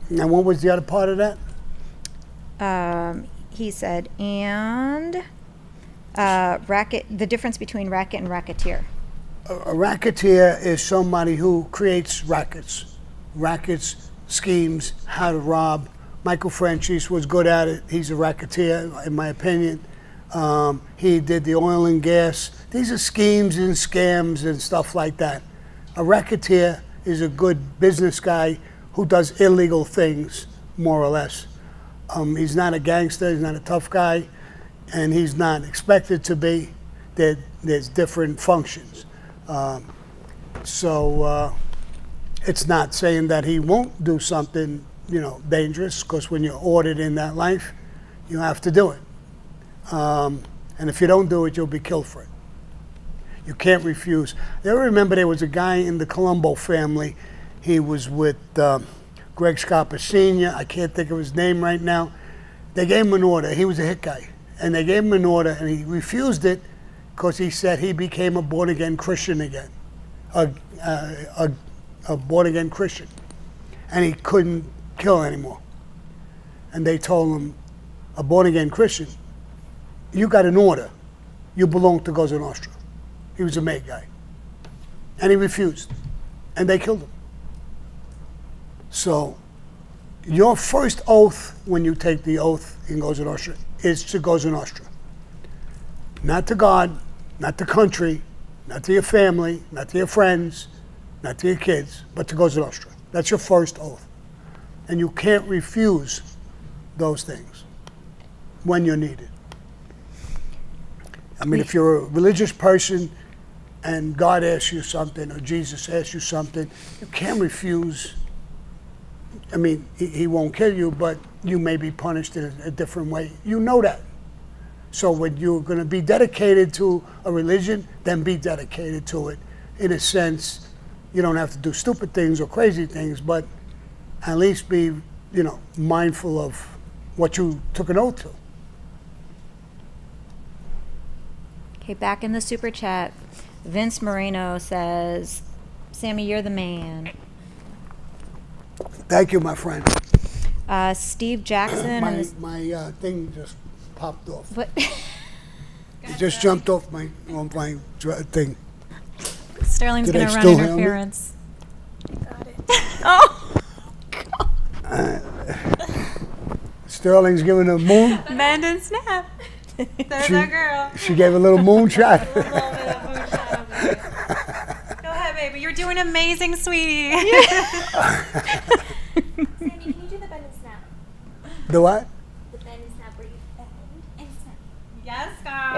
Speaker 1: what was the other part of that?
Speaker 2: He said, and racket, the difference between racket and racketeer.
Speaker 1: A racketeer is somebody who creates rackets, schemes, how to rob, Michael Franchise was good at it. He's a racketeer, in my opinion. He did the oil and gas. These are schemes and scams and stuff like that. A racketeer is a good business guy who does illegal things, more or less. He's not a gangster, he's not a tough guy, and he's not expected to be. There's different functions. So it's not saying that he won't do something, dangerous, because when you're ordered in that life, you have to do it. And if you don't do it, you'll be killed for it. You can't refuse. I remember there was a guy in the Colombo family. He was with Greg Scarpa Sr. I can't think of his name right now. They gave him an order. He was a hit guy. And they gave him an order, and he refused it because he said he became a born-again Christian again. A born-again Christian. And he couldn't kill anymore. And they told him, a born-again Christian, you got an order. You belong to Cosa Nostra. He was a made guy. And he refused. And they killed him. So your first oath when you take the oath in Cosa Nostra is to Cosa Nostra. Not to God, not to country, not to your family, not to your friends, not to your kids, but to Cosa Nostra. That's your first oath. And you can't refuse those things when you're needed. I mean, if you're a religious person and God asks you something or Jesus asks you something, you can't refuse. I mean, he won't kill you, but you may be punished in a different way. You know that. So when you're going to be dedicated to a religion, then be dedicated to it. In a sense, you don't have to do stupid things or crazy things, but at least be, mindful of what you took an oath to.
Speaker 2: Okay, back in the super chat, Vince Moreno says, Sammy, you're the man.
Speaker 1: Thank you, my friend.
Speaker 2: Steve Jackson.
Speaker 1: My thing just popped off.
Speaker 2: What?
Speaker 1: It just jumped off my thing.
Speaker 3: Sterling's
Speaker 1: Did
Speaker 3: going
Speaker 1: I
Speaker 3: to run
Speaker 1: still hear me?
Speaker 3: interference.
Speaker 4: Got it.
Speaker 2: Oh!
Speaker 1: Sterling's giving a moon.
Speaker 3: Bend and snap. There's our girl.
Speaker 1: She gave a little moonshot.
Speaker 3: A little bit of moonshine over there. Go ahead, baby. You're doing amazing, sweetie.
Speaker 4: Sandy, can you do the bend and snap?
Speaker 1: The what?
Speaker 4: The bend and snap where you bend and snap.
Speaker 3: Yes, girl.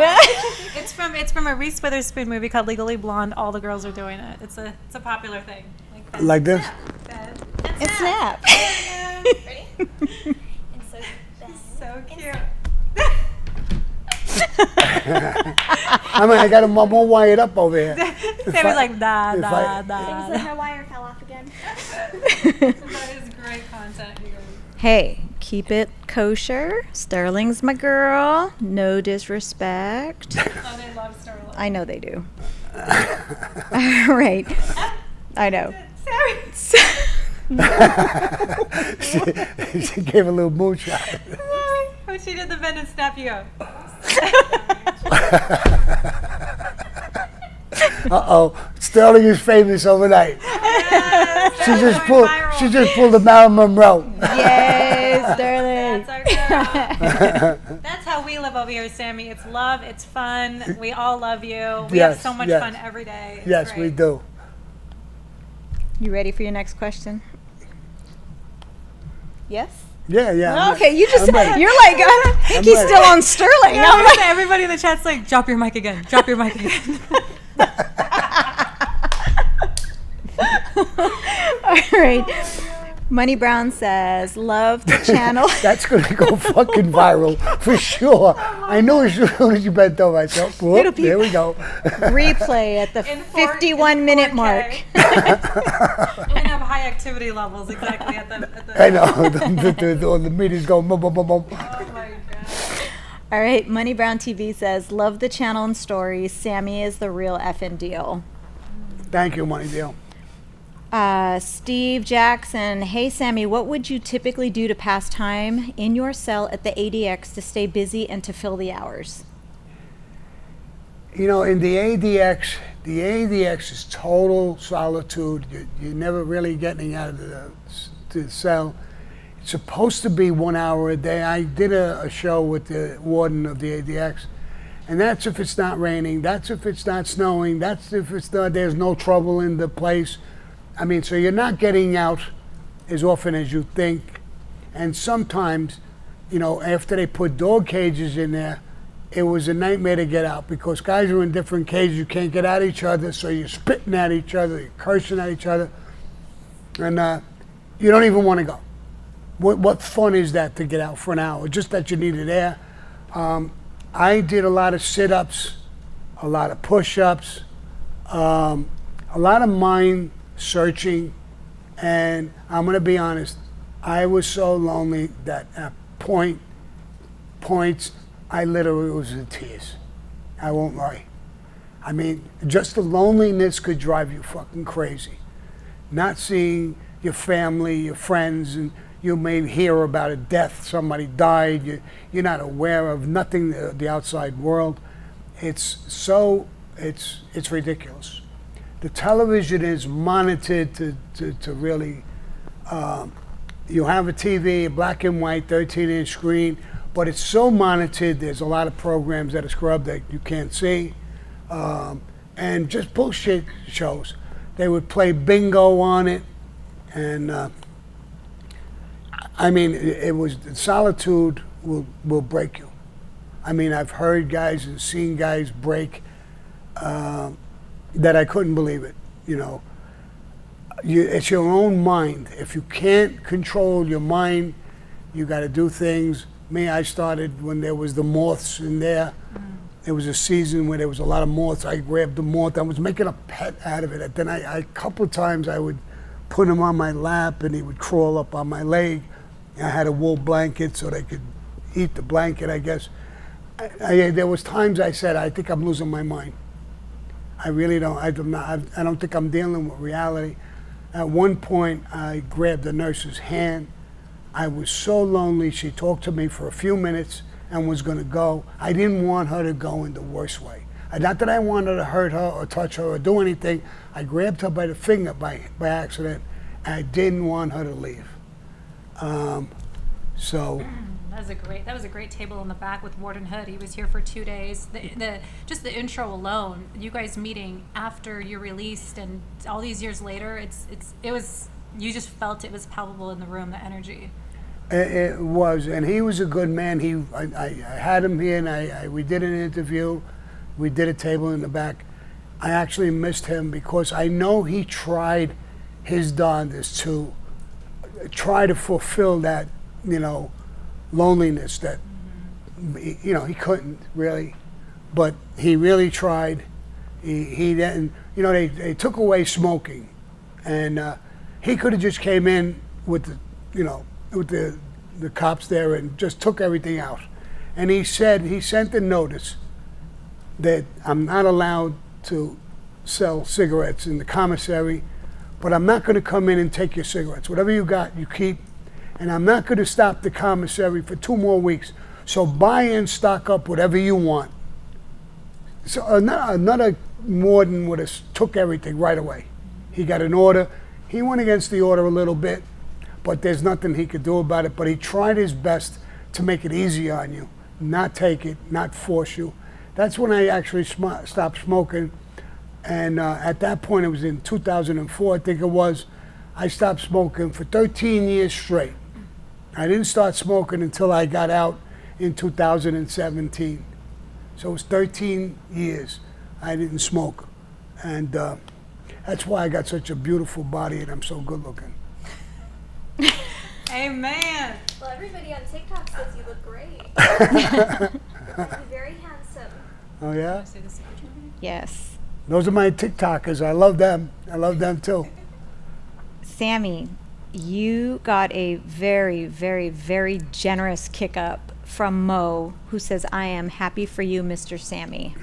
Speaker 3: It's from a Reese Witherspoon movie called Legally Blonde. All the girls are doing it. It's a popular thing. Bend
Speaker 1: Like this?
Speaker 3: Bend
Speaker 2: And snap.
Speaker 4: Ready? And so you bend.
Speaker 3: So cute.
Speaker 1: I mean, I got them all wired up over here.
Speaker 3: Sammy's like, da,
Speaker 1: if
Speaker 3: da,
Speaker 1: I-
Speaker 4: Things
Speaker 3: da.
Speaker 4: like my wire fell off again.
Speaker 3: That is great content, you guys.
Speaker 2: Hey, keep it kosher. Sterling's my girl. No disrespect.
Speaker 3: Oh, they love Sterling.
Speaker 2: I know they do. All right. I know.
Speaker 1: she gave a little moonshot.
Speaker 3: When she did the bend and snap, you go.
Speaker 1: Uh-oh, Sterling is famous overnight.
Speaker 3: Yes,
Speaker 1: She just pulled a Marilyn Monroe.
Speaker 2: Yay, Sterling.
Speaker 3: That's our girl. That's how we live over here, Sammy. It's love. It's fun. We all love you. We have
Speaker 1: Yes,
Speaker 3: so much
Speaker 1: yes.
Speaker 3: fun every day. It's
Speaker 1: Yes,
Speaker 3: great.
Speaker 1: we do.
Speaker 2: You ready for your next question? Yes?
Speaker 1: Yeah, yeah.
Speaker 2: Okay, you just,
Speaker 1: I'm ready.
Speaker 2: you're like, I think he's
Speaker 1: ready.
Speaker 2: still on Sterling.
Speaker 3: Yeah,
Speaker 2: I'm like,
Speaker 3: everybody in the chat's like, drop your mic again. Drop your mic again.
Speaker 2: all right. Money Brown says, love the channel.
Speaker 1: That's going to go fucking viral for sure. I knew as soon as you bent over myself. Whoop,
Speaker 2: It'll be-
Speaker 1: there we go.
Speaker 2: Replay at the
Speaker 3: In
Speaker 2: 4-minute
Speaker 3: 4K.
Speaker 2: mark.
Speaker 3: We're going to have high activity levels exactly at the
Speaker 1: I know. The meter's going boom, boom, boom, boom.
Speaker 3: Oh my god.
Speaker 2: All right. Money Brown TV says, love the channel and stories. Sammy is the real effing deal.
Speaker 1: Thank you, Money Deal.
Speaker 2: Steve Jackson, hey Sammy, what would you typically do to pass time in your cell at the ADX to stay busy and to fill the hours?
Speaker 1: In the ADX is total solitude. You're never really getting out of the cell. It's supposed to be 1 hour a day. I did a show with the warden of the ADX, and that's if it's not raining, that's if it's not snowing, that's if it's not, there's no trouble in the place. I mean, so you're not getting out as often as you think. And sometimes, you know, after they put dog cages in there, it was a nightmare to get out because guys are in different cages. You can't get at each other, so you're spitting at each other, you're cursing at each other, and you don't even want to go. What fun is that to get out for an hour? Just that you needed air. I did a lot of sit-ups, a lot of push-ups, a lot of mind searching, and I'm going to be honest, I was so lonely that at points, I literally was in tears. I won't lie. I mean, just the loneliness could drive you fucking crazy. Not seeing your family, your friends, and you may hear about a death, somebody died, you're not aware of nothing, the outside world. It's ridiculous. The television is monitored to really, you have a TV, a black and white 13-inch screen, but it's so monitored, there's a lot of programs that are scrubbed that you can't see, and just bullshit shows. They would play bingo on it, and I mean, it was, solitude will break you. I mean, I've heard guys and seen guys break that I couldn't believe it, you know. It's your own mind. If you can't control your mind, you got to do things. Me, I started when there was the moths in there. There was a season where there was a lot of moths. I grabbed the moth. I was making a pet out of it. And then a couple of times I would put him on my lap and he would crawl up on my leg. I had a wool blanket so they could eat the blanket, I guess. There was times I said, I think I'm losing my mind. I really don't. I don't think I'm dealing with reality. At one point, I grabbed the nurse's hand. I was so lonely. She talked to me for a few minutes and was going to go. I didn't want her to go in the worst way. Not that I wanted to hurt her or touch her or do anything. I grabbed her by the finger by accident, and I didn't want her to leave. So
Speaker 3: that was a great table in the back with Warden Hood. He was here for 2 days. Just the intro alone, you guys meeting after you're released and all these years later, it was, you just felt it was palpable in the room, the energy.
Speaker 1: It was, and he was a good man. I had him here, and we did an interview. We did a table in the back. I actually missed him because I know he tried his darndest to try to fulfill that, you know, loneliness that, you know, he couldn't really, but he really tried. He didn't, you know, they took away smoking, and he could have just came in with the, you know, with the cops there and just took everything out. And he sent a notice that I'm not allowed to sell cigarettes in the commissary, but I'm not going to come in and take your cigarettes. Whatever you got, you keep. And I'm not going to stop the commissary for 2 more weeks. So buy and stock up whatever you want. So another warden would have took everything right away. He got an order. He went against the order a little bit, but there's nothing he could do about it. But he tried his best to make it easy on you, not take it, not force you. That's when I actually stopped smoking. And at that point, it was in 2004, I think it was, I stopped smoking for 13 years straight. I didn't start smoking until I got out in 2017. So it was 13 years I didn't smoke. And that's why I got such a beautiful body and I'm so good looking.
Speaker 3: Amen.
Speaker 4: Well, everybody on TikTok says you look great. You're very handsome.
Speaker 1: Oh, yeah?
Speaker 2: Yes.
Speaker 1: Those are my TikTokers. I love them. I love them too.
Speaker 2: Sammy, you got a very, very, very generous kick up from Mo, who says, I am happy for you, Mr. Sammy.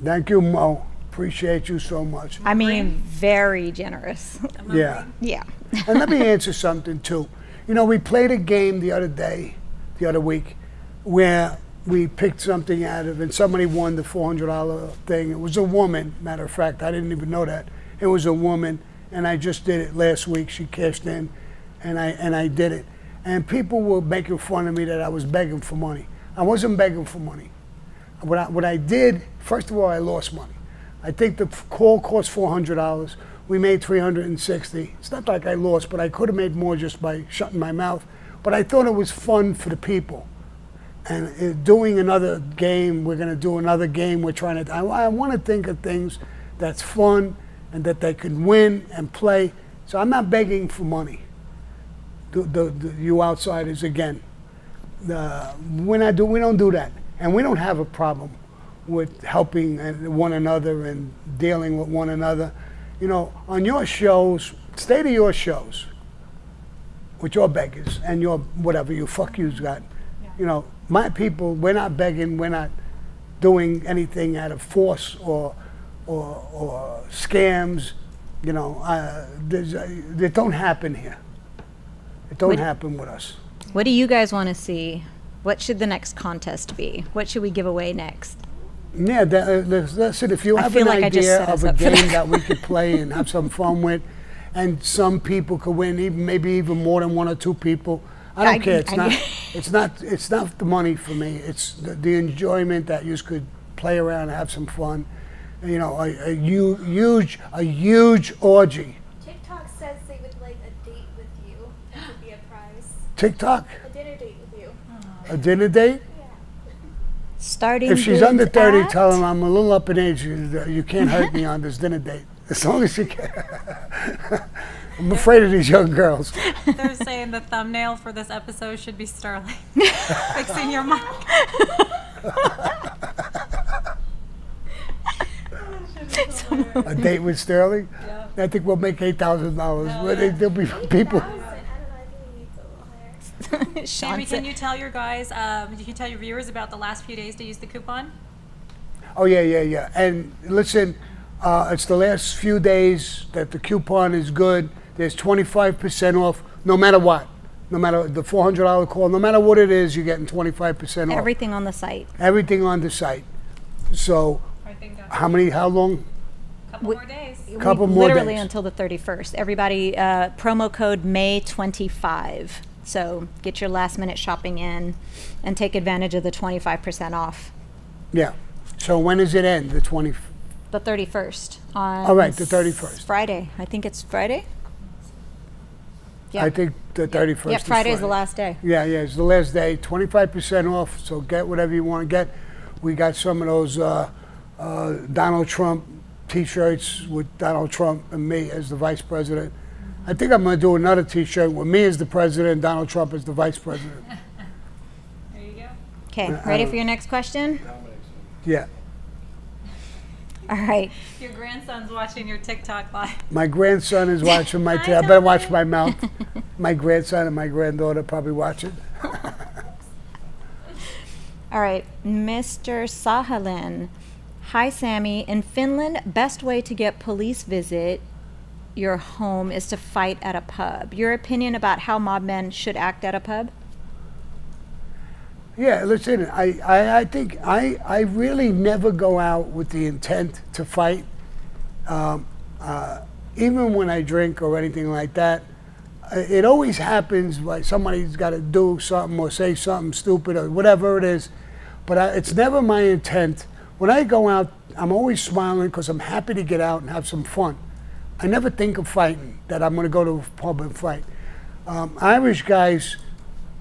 Speaker 1: Thank you, Mo. Appreciate you so much.
Speaker 2: I mean, very generous.
Speaker 1: Yeah.
Speaker 2: Yeah.
Speaker 1: And let me answer something too. You know, we played a game the other week, where we picked something out of, and somebody won the $400 thing. It was a woman, matter of fact. I didn't even know that. It was a woman, and I just did it last week. She cashed in, and I did it. and people were making fun of me that I was begging for money. I wasn't begging for money. What I did, first of all, I lost money. I think the call cost $400. We made $360. It's not like I lost, but I could have made more just by shutting my mouth. But I thought it was fun for the people. And doing another game, we're going to do another game. We're trying to, I want to think of things that's fun and that they can win and play. So I'm not begging for money. You outsiders, again. We don't do that. And we don't have a problem with helping one another and dealing with one another. You know, on your shows, stay to your shows with your beggars and your whatever you fuck you's got.
Speaker 3: Yeah.
Speaker 1: You know, my people, we're not begging, we're not doing anything out of force or scams. You know, it don't happen here. It don't happen with us.
Speaker 2: What do you guys want to see? What should the next contest be? What should we give away next?
Speaker 1: Yeah, listen, if you
Speaker 2: I
Speaker 1: have
Speaker 2: feel
Speaker 1: an
Speaker 2: like I just
Speaker 1: idea
Speaker 2: set
Speaker 1: of
Speaker 2: us
Speaker 1: a
Speaker 2: up for
Speaker 1: game
Speaker 2: that.
Speaker 1: that we could play and have some fun with, and some people could win, maybe even more than one or two people, I don't care. It's not the money for me. It's the enjoyment that you could play around and have some fun. You know, a huge orgy.
Speaker 4: TikTok says they would like a date with you. That would be a prize.
Speaker 1: TikTok,
Speaker 4: A dinner date with you.
Speaker 1: a dinner date.
Speaker 4: Yeah.
Speaker 2: Starting
Speaker 1: If she's
Speaker 2: bids
Speaker 1: under 30,
Speaker 2: at-
Speaker 1: tell them I'm a little up in age. You can't hurt me on this dinner date. As long as you can. I'm afraid of these young girls.
Speaker 3: They're saying the thumbnail for this episode should be Sterling fixing your mic.
Speaker 1: A date with Sterling?
Speaker 3: Yeah.
Speaker 1: I think we'll make $8,000.
Speaker 3: No,
Speaker 1: There'll be people.
Speaker 4: 8,000. I don't know. I think we need a little higher.
Speaker 3: Sammy,
Speaker 2: Sean
Speaker 3: can you tell your guys, you can tell your viewers about the last few days to use the coupon?
Speaker 1: Oh, yeah. And listen, it's the last few days that the coupon is good. There's 25% off no matter what. No matter the $400 call, no matter what it is, you're getting 25% off.
Speaker 2: Everything on the site.
Speaker 1: Everything on the site. So
Speaker 3: I think that's
Speaker 1: how long?
Speaker 3: a couple more days.
Speaker 1: Couple more
Speaker 2: Literally
Speaker 1: days.
Speaker 2: until the 31st. Everybody, promo code May25. So get your last minute shopping in and take advantage of the 25% off.
Speaker 1: Yeah. So when does it end? The 20?
Speaker 2: The 31st on
Speaker 1: All right, the 31st.
Speaker 2: Friday. I think it's Friday. Yeah.
Speaker 1: I think the 31st.
Speaker 2: Yeah,
Speaker 1: is
Speaker 2: Friday is the
Speaker 1: Friday.
Speaker 2: last day.
Speaker 1: Yeah, it's the last day. 25% off. So get whatever you want to get. We got some of those Donald Trump T-shirts with Donald Trump and me as the vice president. I think I'm going to do another T-shirt with me as the president and Donald Trump as the vice president.
Speaker 3: There you go.
Speaker 2: Okay, ready for your next question?
Speaker 1: Yeah.
Speaker 2: All right.
Speaker 3: Your grandson's watching your TikTok live.
Speaker 1: My grandson is watching my I better watch my mouth. My grandson and my granddaughter probably watch it.
Speaker 2: All right, Mr. Sahalin. Hi, Sammy. In Finland, best way to get police visit your home is to fight at a pub. Your opinion about how mob men should act at a pub?
Speaker 1: Yeah, listen, I think I really never go out with the intent to fight. Even when I drink or anything like that, it always happens like somebody's got to do something or say something stupid or whatever it is. But it's never my intent. When I go out, I'm always smiling because I'm happy to get out and have some fun. I never think of fighting, that I'm going to go to a pub and fight. Irish guys,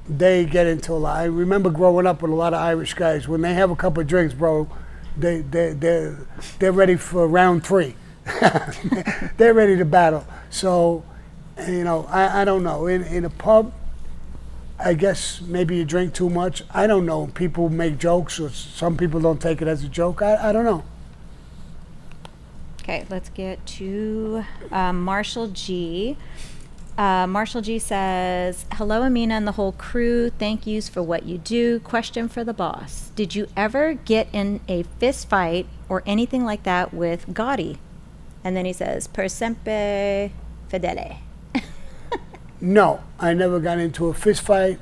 Speaker 1: they get into a lot. I remember growing up with a lot of Irish guys. When they have a couple of drinks, bro, they're ready for round 3. They're ready to battle. So, you know, I don't know. In a pub, I guess maybe you drink too much. I don't know. People make jokes, or some people don't take it as a joke. I don't know.
Speaker 2: Okay, let's get to Marshall G. Marshall G says, hello, Amina and the whole crew. Thank yous for what you do. Question for the boss. Did you ever get in a fist fight or anything like that with Gotti? And then he says, per sempre fedele.
Speaker 1: No, I never got into a fist fight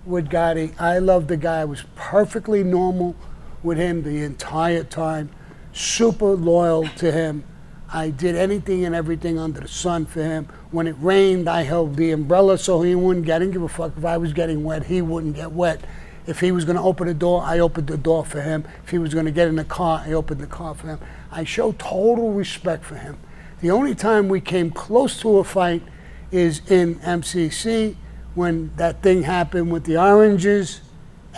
Speaker 1: with Gotti. I loved the guy. I was perfectly normal with him the entire time. Super loyal to him. I did anything and everything under the sun for him. When it rained, I held the umbrella so he wouldn't get. I didn't give a fuck if I was getting wet, he wouldn't get wet. If he was going to open the door, I opened the door for him. If he was going to get in the car, I opened the car for him. I showed total respect for him. The only time we came close to a fight is in MCC when that thing happened with the oranges,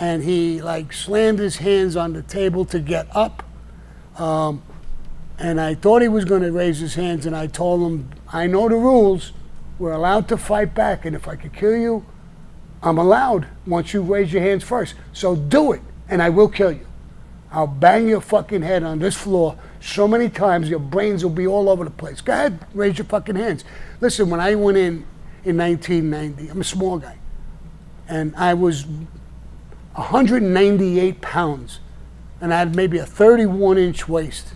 Speaker 1: and he like slammed his hands on the table to get up. And I thought he was going to raise his hands, and I told him, I know the rules. We're allowed to fight back, and if I could kill you, I'm allowed once you raise your hands first. So do it, and I will kill you. I'll bang your fucking head on this floor so many times your brains will be all over the place. Go ahead, raise your fucking hands. Listen, when I went in 1990, I'm a small guy, and I was 198 pounds, and I had maybe a 31-inch waist,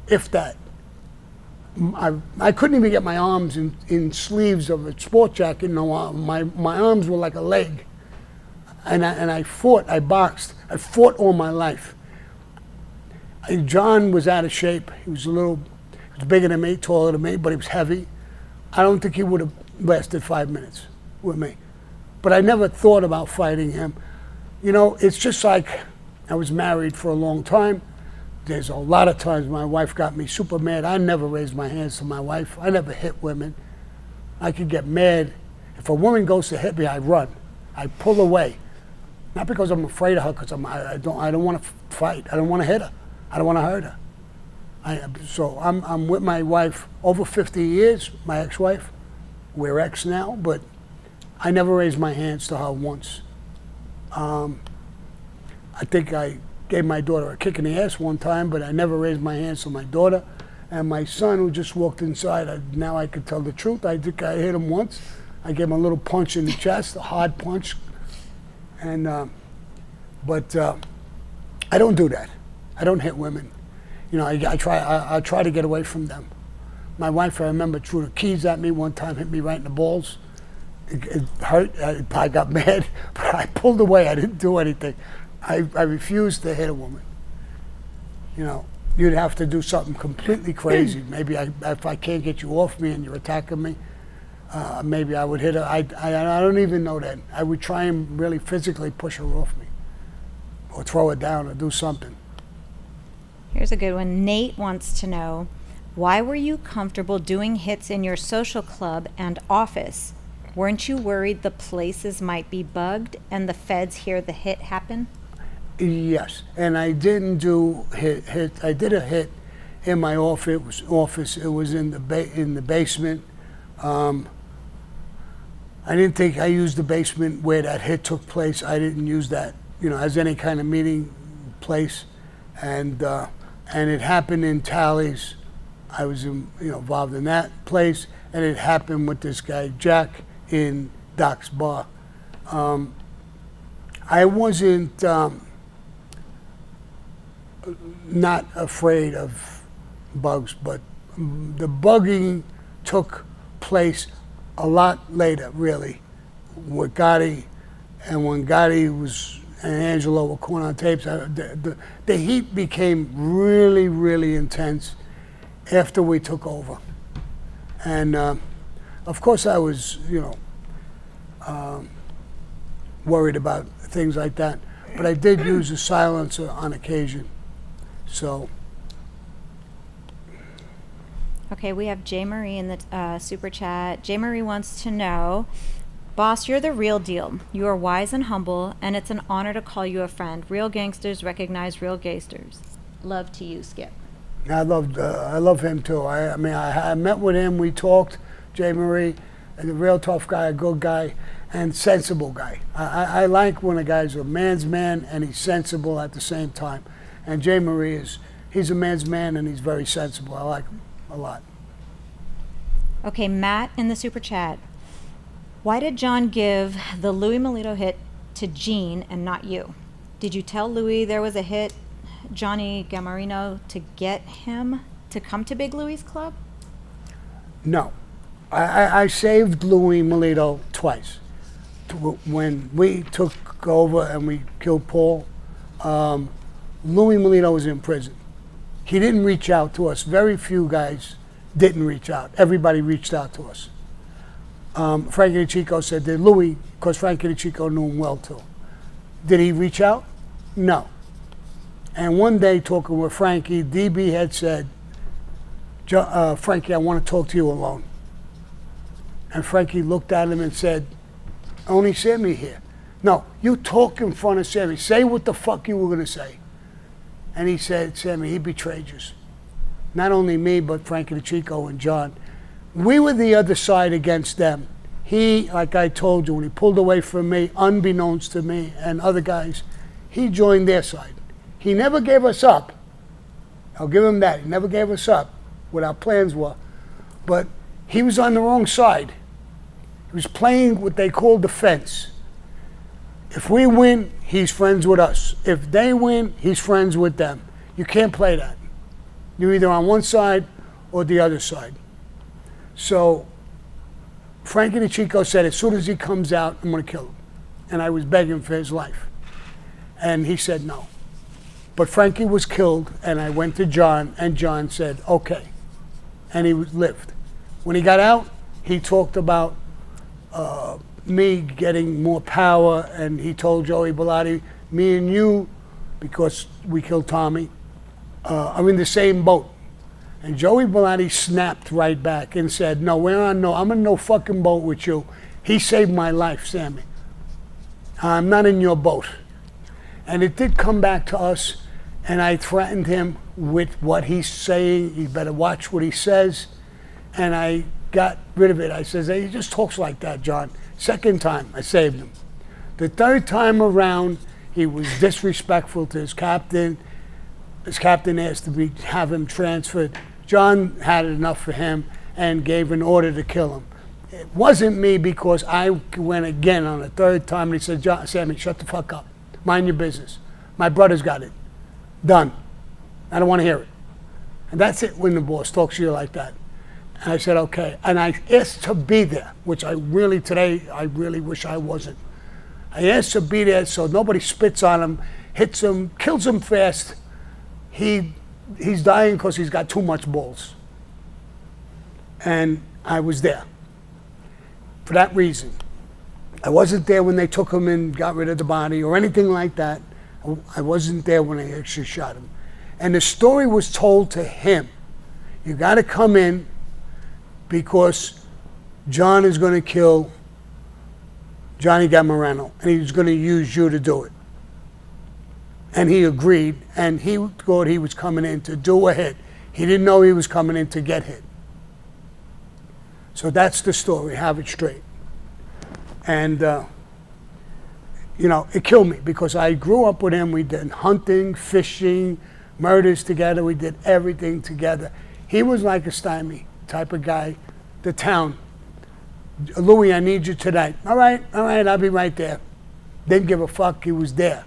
Speaker 1: if that. I couldn't even get my arms in sleeves of a sport jacket. No, my arms were like a leg. And I fought, I boxed. I fought all my life. John was out of shape. He was bigger than me, taller than me, but he was heavy. I don't think he would have lasted 5 minutes with me. But I never thought about fighting him. You know, it's just like I was married for a long time. There's a lot of times my wife got me super mad. I never raised my hands to my wife. I never hit women. I could get mad. If a woman goes to hit me, I run. I pull away. Not because I'm afraid of her, because I don't want to fight. I don't want to hit her. I don't want to hurt her. So I'm with my wife over 50 years, my ex-wife. We're ex now, but I never raised my hands to her once. I think I gave my daughter a kick in the ass one time, but I never raised my hands to my daughter. And my son, who just walked inside, now I could tell the truth. I think I hit him once. I gave him a little punch in the chest, a hard punch. And but I don't do that. I don't hit women. You know, I try to get away from them. My wife, I remember, threw the keys at me one time, hit me right in the balls. It hurt. I got mad, but I pulled away. I didn't do anything. I refused to hit a woman. You know, you'd have to do something completely crazy. Maybe if I can't get you off me and you're attacking me, maybe I would hit her. I don't even know that. I would try and really physically push her off me, or throw her down, or do something.
Speaker 2: Here's a good one. Nate wants to know, why were you comfortable doing hits in your social club and office? Weren't you worried the places might be bugged and the feds hear the hit happen?
Speaker 1: Yes, and I didn't do hit. I did a hit in my office. It was in the basement. I didn't think I used the basement where that hit took place. I didn't use that, you know, as any kind of meeting place, and it happened in Tally's. I was involved in that place, and it happened with this guy Jack in Doc's bar. I wasn't not afraid of bugs, but the bugging took place a lot later, really, with Gotti, and when Gotti and Angelo were caught on tapes, the heat became really, really intense after we took over. And of course I was, worried about things like that, but I did use a silencer on occasion. So.
Speaker 2: Okay, we have J. Marie in the super chat. J. Marie wants to know, boss, you're the real deal. You are wise and humble, and it's an honor to call you a friend. Real gangsters recognize real gangsters. Love to you, Skip.
Speaker 1: I love him too. I met with him. We talked. J. Marie, a real tough guy, a good guy, and sensible guy. I like when a guy's a man's man and he's sensible at the same time. And J. Marie he's a man's man and he's very sensible. I like him a lot.
Speaker 2: Okay, Matt in the super chat. Why did John give the Louis Melito hit to Gene and not you? Did you tell Louis there was a hit, Johnny Gamarino, to get him to come to Big Louie's club?
Speaker 1: No. I saved Louis Melito twice. When we took over and we killed Paul, Louis Melito was in prison. He didn't reach out to us. Very few guys didn't reach out. Everybody reached out to us. Frankie DeChico said that Louis, because Frankie DeChico knew him well too. Did he reach out? No. And one day, talking with Frankie, DB had said, Frankie, I want to talk to you alone. And Frankie looked at him and said, only Sammy here. No, you talk in front of Sammy. Say what the fuck you were going to say. And he said, Sammy, he betrayed you. Not only me, but Frankie DeChico and John. We were the other side against them. He, like I told you, when he pulled away from me, unbeknownst to me and other guys, he joined their side. He never gave us up. I'll give him that. He never gave us up, what our plans were. But he was on the wrong side. He was playing what they call defense. If we win, he's friends with us. If they win, he's friends with them. You can't play that. You're either on one side or the other side. So Frankie DeChico said, as soon as he comes out, I'm going to kill him. And I was begging for his life. And he said no. But Frankie was killed, and I went to John, and John said, okay. And he lived. When he got out, he talked about me getting more power, and he told Joey Bellotti, me and you, because we killed Tommy, are in the same boat. And Joey Bellotti snapped right back and said, no, I'm in no fucking boat with you. He saved my life, Sammy. I'm not in your boat. And it did come back to us, and I threatened him with what he's saying. He better watch what he says. And I got rid of it. I says, hey, he just talks like that, John. Second time, I saved him. The third time around, he was disrespectful to his captain. His captain asked to have him transferred. John had enough for him and gave an order to kill him. It wasn't me, because I went again on the third time and he said, Sammy, shut the fuck up. Mind your business. My brother's got it. Done. I don't want to hear it. And that's it when the boss talks to you like that. And I said, okay. And I asked to be there, which I really wish I wasn't. I asked to be there so nobody spits on him, hits him, kills him fast. He's dying because he's got too much balls. And I was there for that reason. I wasn't there when they took him and got rid of the body or anything like that. I wasn't there when they actually shot him. And the story was told to him. You got to come in because John is going to kill Johnny Gamarano, and he's going to use you to do it. And he agreed, and he thought he was coming in to do a hit. He didn't know he was coming in to get hit. So that's the story, have it straight. And, it killed me because I grew up with him. We did hunting, fishing, murders together. We did everything together. He was like a Stymy type of guy. The town, Louis, I need you tonight. All right, I'll be right there. Didn't give a fuck, he was there.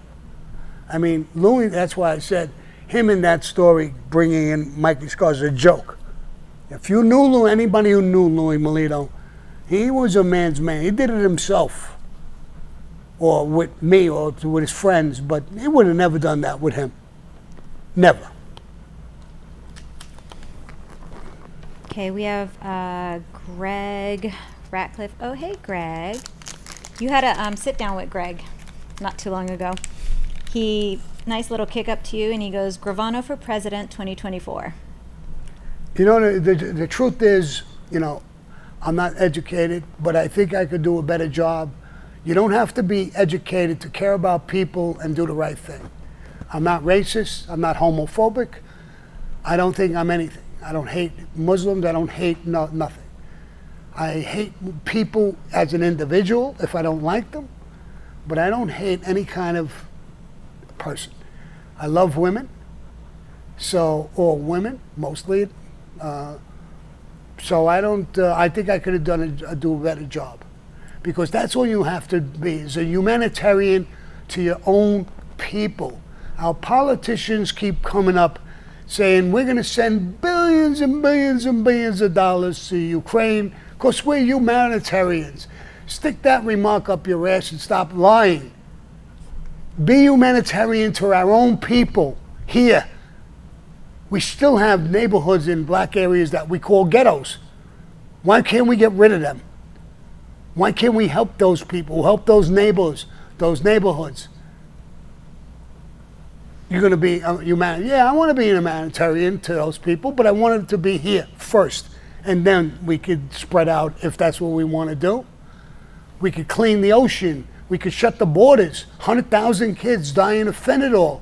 Speaker 1: I mean, Louis, that's why I said him in that story, bringing in Mikey Scar is a joke. If you knew Louis, anybody who knew Louis Melito, he was a man's man. He did it himself, or with me, or with his friends, but he would have never done that with him. Never.
Speaker 2: Okay, we have Greg Ratcliffe. Oh, hey, Greg. You had a sit down with Greg not too long ago. Nice little kick up to you, and he goes, Gravano for president 2024.
Speaker 1: The truth is, I'm not educated, but I think I could do a better job. You don't have to be educated to care about people and do the right thing. I'm not racist. I'm not homophobic. I don't think I'm anything. I don't hate Muslims. I don't hate nothing. I hate people as an individual if I don't like them, but I don't hate any kind of person. I love women, or women mostly. So I don't. I think I could have do a better job, because that's all you have to be, is a humanitarian to your own people. Our politicians keep coming up saying we're going to send billions and billions and billions of dollars to Ukraine because we're humanitarians. Stick that remark up your ass and stop lying. Be humanitarian to our own people here. We still have neighborhoods in black areas that we call ghettos. Why can't we get rid of them? Why can't we help those people, help those neighbors, those neighborhoods? You're going to be humanitarian. Yeah, I want to be a humanitarian to those people, but I want it to be here first. And then we could spread out if that's what we want to do. We could clean the ocean. We could shut the borders. 100,000 kids dying of fentanyl.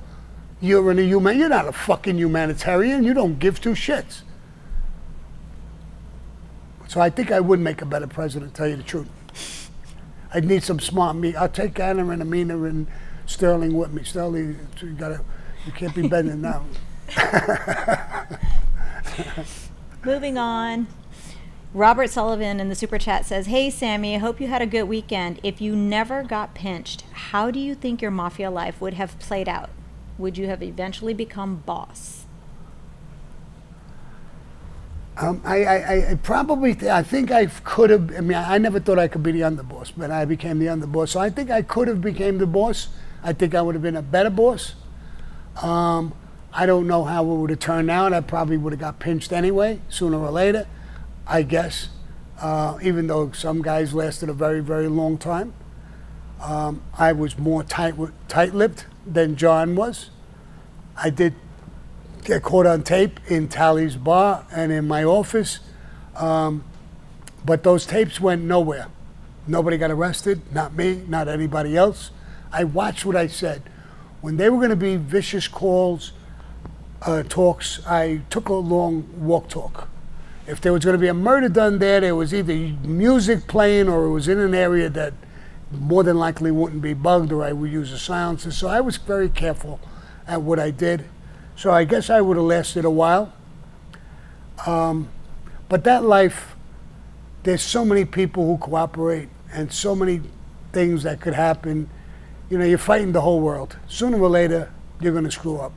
Speaker 1: You're not a fucking humanitarian. You don't give two shits. So I think I would make a better president, to tell you the truth. I'd need some smart meat. I'll take Anna and Amina and Sterling with me. Sterling, you can't be bending down.
Speaker 2: Moving on. Robert Sullivan in the super chat says, "Hey Sammy, I hope you had a good weekend. If you never got pinched, how do you think your mafia life would have played out? Would you have eventually become boss?"
Speaker 1: I think I could have. I mean, I never thought I could be the underboss, but I became the underboss. So I think I could have became the boss. I think I would have been a better boss. I don't know how it would have turned out. I probably would have got pinched anyway, sooner or later, I guess. Even though some guys lasted a very, very long time. I was more tight-lipped than John was. I did get caught on tape in Tally's bar and in my office. But those tapes went nowhere. Nobody got arrested, not me, not anybody else. I watched what I said. When they were going to be vicious calls, talks, I took a long walk talk. If there was going to be a murder done there was either music playing or it was in an area that more than likely wouldn't be bugged, or I would use a silencer. So I was very careful at what I did. So I guess I would have lasted a while. But that life, there's so many people who cooperate and so many things that could happen. You know, you're fighting the whole world. Sooner or later, you're going to screw up.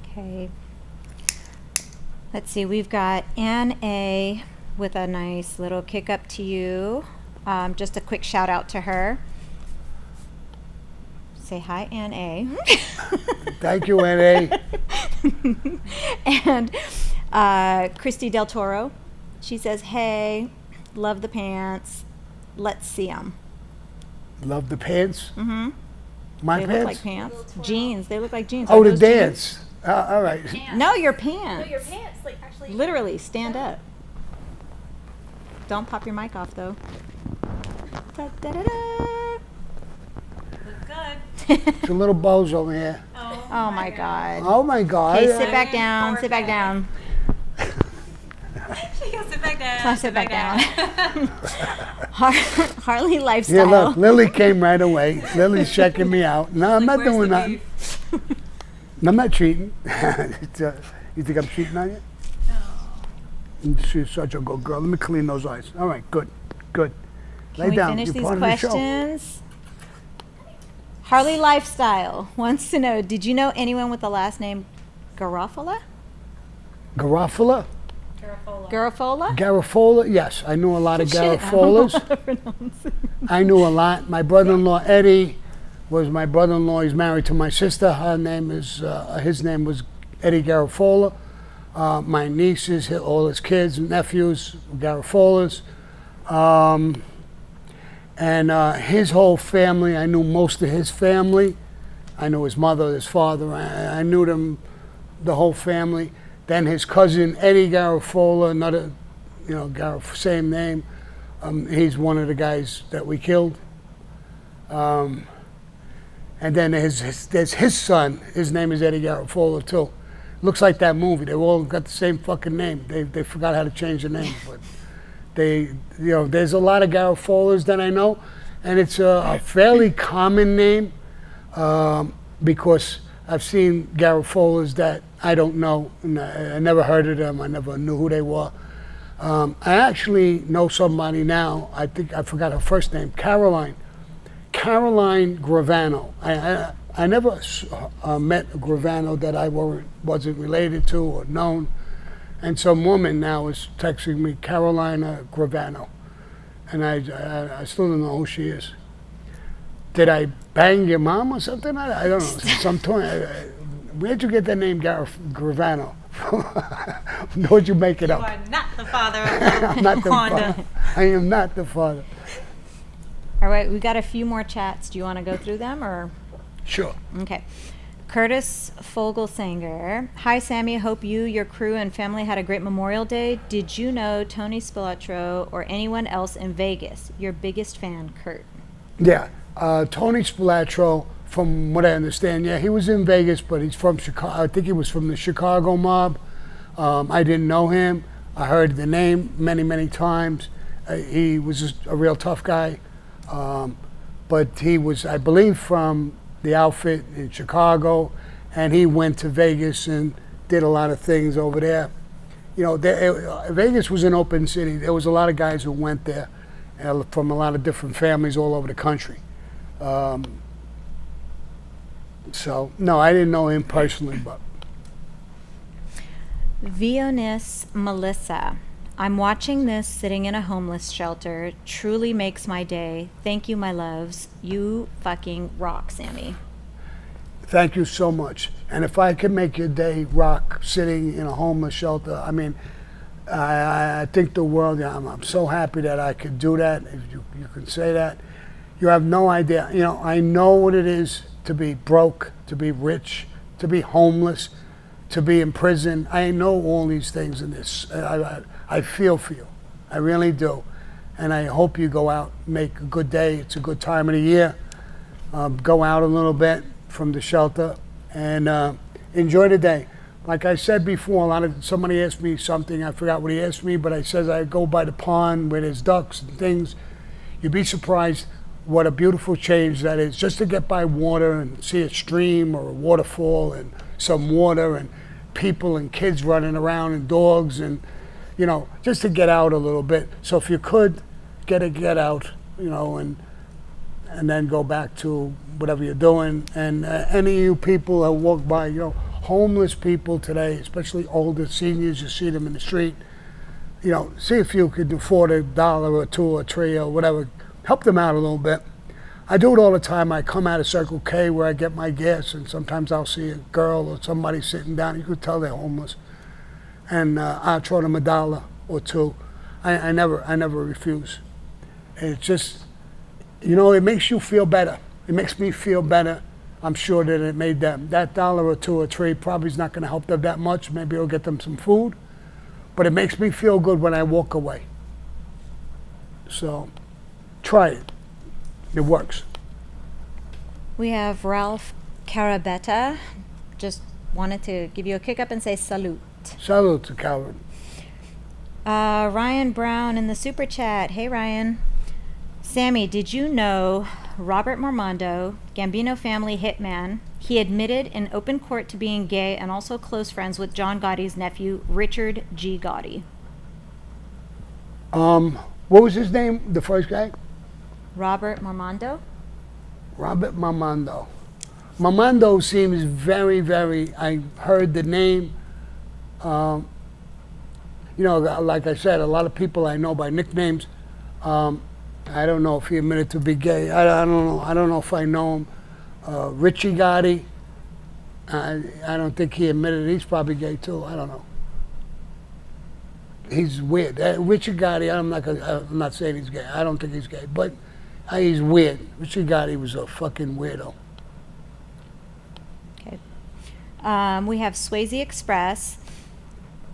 Speaker 2: Okay. Let's see, we've got Ann A with a nice little kick up to you. Just a quick shout out to her. Say hi, Ann A.
Speaker 1: Thank you, Ann A.
Speaker 2: And Christy Del Toro, she says, "Hey, love the pants. Let's see them."
Speaker 1: Love the pants?
Speaker 2: Mm-hmm.
Speaker 1: My
Speaker 2: They
Speaker 1: pants?
Speaker 2: look like pants. Jeans. They look like jeans.
Speaker 1: Oh,
Speaker 2: Are
Speaker 1: the
Speaker 2: those
Speaker 1: dance. All right.
Speaker 2: jeans? No, your
Speaker 4: No,
Speaker 2: pants.
Speaker 4: your pants, like actually.
Speaker 2: Literally, stand up. Don't pop your mic off, though. Da, da, da, da.
Speaker 3: Look good.
Speaker 1: It's a little bows over here.
Speaker 2: Oh my God.
Speaker 1: Oh my God.
Speaker 2: Okay, sit back down. Sit back down.
Speaker 3: She goes, sit back down.
Speaker 2: I'll sit back down. Harley
Speaker 1: Yeah,
Speaker 2: lifestyle.
Speaker 1: look, Lily came right away. Lily's checking me out. No, I'm not
Speaker 3: Where's
Speaker 1: doing
Speaker 3: the
Speaker 1: nothing.
Speaker 3: beef?
Speaker 1: I'm not cheating. You think I'm cheating on you? She's such a good girl. Let me clean those eyes. All right, good, good.
Speaker 2: Can
Speaker 1: Lay
Speaker 2: we
Speaker 1: down.
Speaker 2: finish
Speaker 1: You're
Speaker 2: these
Speaker 1: part of the show.
Speaker 2: questions? Harley Lifestyle wants to know, did you know anyone with the last name Garofalo?
Speaker 1: Garofalo?
Speaker 2: Garofalo?
Speaker 1: Garafola? Yes, I knew a lot of
Speaker 2: Shit, I don't know
Speaker 1: Garafolas.
Speaker 2: how to pronounce it.
Speaker 1: I knew a lot. My brother-in-law Eddie was my brother-in-law. He's married to my sister. Her name is his name was Eddie Garafola. My nieces, all his kids, nephews, Garafolas, and his whole family. I knew most of his family. I knew his mother, his father. I knew them, the whole family. Then his cousin Eddie Garafola, another, same name. He's one of the guys that we killed. And then there's his son. His name is Eddie Garafola too. Looks like that movie. They all got the same fucking name. They forgot how to change the name, but there's a lot of Garafolas that I know, and it's a fairly common name because I've seen Garafolas that I don't know. And I never heard of them. I never knew who they were. I actually know somebody now. I think I forgot her first name. Caroline Gravano. I never met a Gravano that I wasn't related to or known. And some woman now is texting me, Carolina Gravano. And I still don't know who she is. Did I bang your mom or something? I don't know. Where'd you get that name, Gravano? Where'd you make it
Speaker 3: You
Speaker 1: up?
Speaker 3: are not the father of
Speaker 1: I'm not the
Speaker 3: Wanda.
Speaker 1: father. I am not the father.
Speaker 2: All right, we got a few more chats. Do you want to go through them or?
Speaker 1: Sure.
Speaker 2: Okay. Curtis Fogelsanger. Hi, Sammy. Hope you, your crew, and family had a great Memorial Day. Did you know Tony Spilatro or anyone else in Vegas? Your biggest fan, Kurt.
Speaker 1: Yeah. Tony Spilatro, from what I understand, yeah, he was in Vegas, but he's from Chicago. I think he was from the Chicago mob. I didn't know him. I heard the name many, many times. He was just a real tough guy. But he was, I believe, from the outfit in Chicago, and he went to Vegas and did a lot of things over there. You know, Vegas was an open city. There was a lot of guys who went there from a lot of different families all over the country. So, no, I didn't know him personally, but.
Speaker 2: Vionis Melissa. I'm watching this sitting in a homeless shelter. Truly makes my day. Thank you, my loves. You fucking rock, Sammy.
Speaker 1: Thank you so much. And if I can make your day rock sitting in a homeless shelter, I mean, I think the world, I'm so happy that I could do that, if you can say that. You have no idea. You know, I know what it is to be broke, to be rich, to be homeless, to be in prison. I know all these things in this. I feel for you. I really do. And I hope you go out, make a good day. It's a good time of the year. Go out a little bit from the shelter and enjoy the day. Like I said before, somebody asked me something, I forgot what he asked me, but I says I go by the pond where there's ducks and things. You'd be surprised what a beautiful change that is, just to get by water and see a stream or a waterfall and some water and people and kids running around and dogs and, you know, just to get out a little bit. So if you could get out, you know, and then go back to whatever you're doing. And any of you people that walk by, you know, homeless people today, especially older seniors, you see them in the street, you know, see if you could afford $1 or $2 or $3 or whatever. Help them out a little bit. I do it all the time. I come out of Circle K where I get my gas, and sometimes I'll see a girl or somebody sitting down. You could tell they're homeless. And I'll throw them $1 or $2. I never refuse. It's just, you know, it makes you feel better. It makes me feel better. I'm sure that it made them. That $1 or $2 or $3 probably is not going to help them that much. Maybe it'll get them some food. But it makes me feel good when I walk away. So try it. It works.
Speaker 2: We have Ralph Carabetta. Just wanted to give you a kick up and say salute.
Speaker 1: Salute to Calvin.
Speaker 2: Ryan Brown in the super chat. Hey, Ryan. Sammy, did you know Robert Mormondo, Gambino family hitman, he admitted in open court to being gay and also close friends with John Gotti's nephew, Richard G. Gotti?
Speaker 1: What was his name, the first guy?
Speaker 2: Robert Mormondo?
Speaker 1: Robert Mormondo. Mormondo seems very, very, I heard the name. You know, like I said, a lot of people I know by nicknames. I don't know if he admitted to be gay. I don't know. I don't know if I know him. Richie Gotti. I don't think he admitted. He's probably gay too. I don't know. He's weird. Richie Gotti. I'm not saying he's gay. I don't think he's gay, but he's weird. Richie Gotti was a fucking weirdo.
Speaker 2: Okay. We have Swayze Express.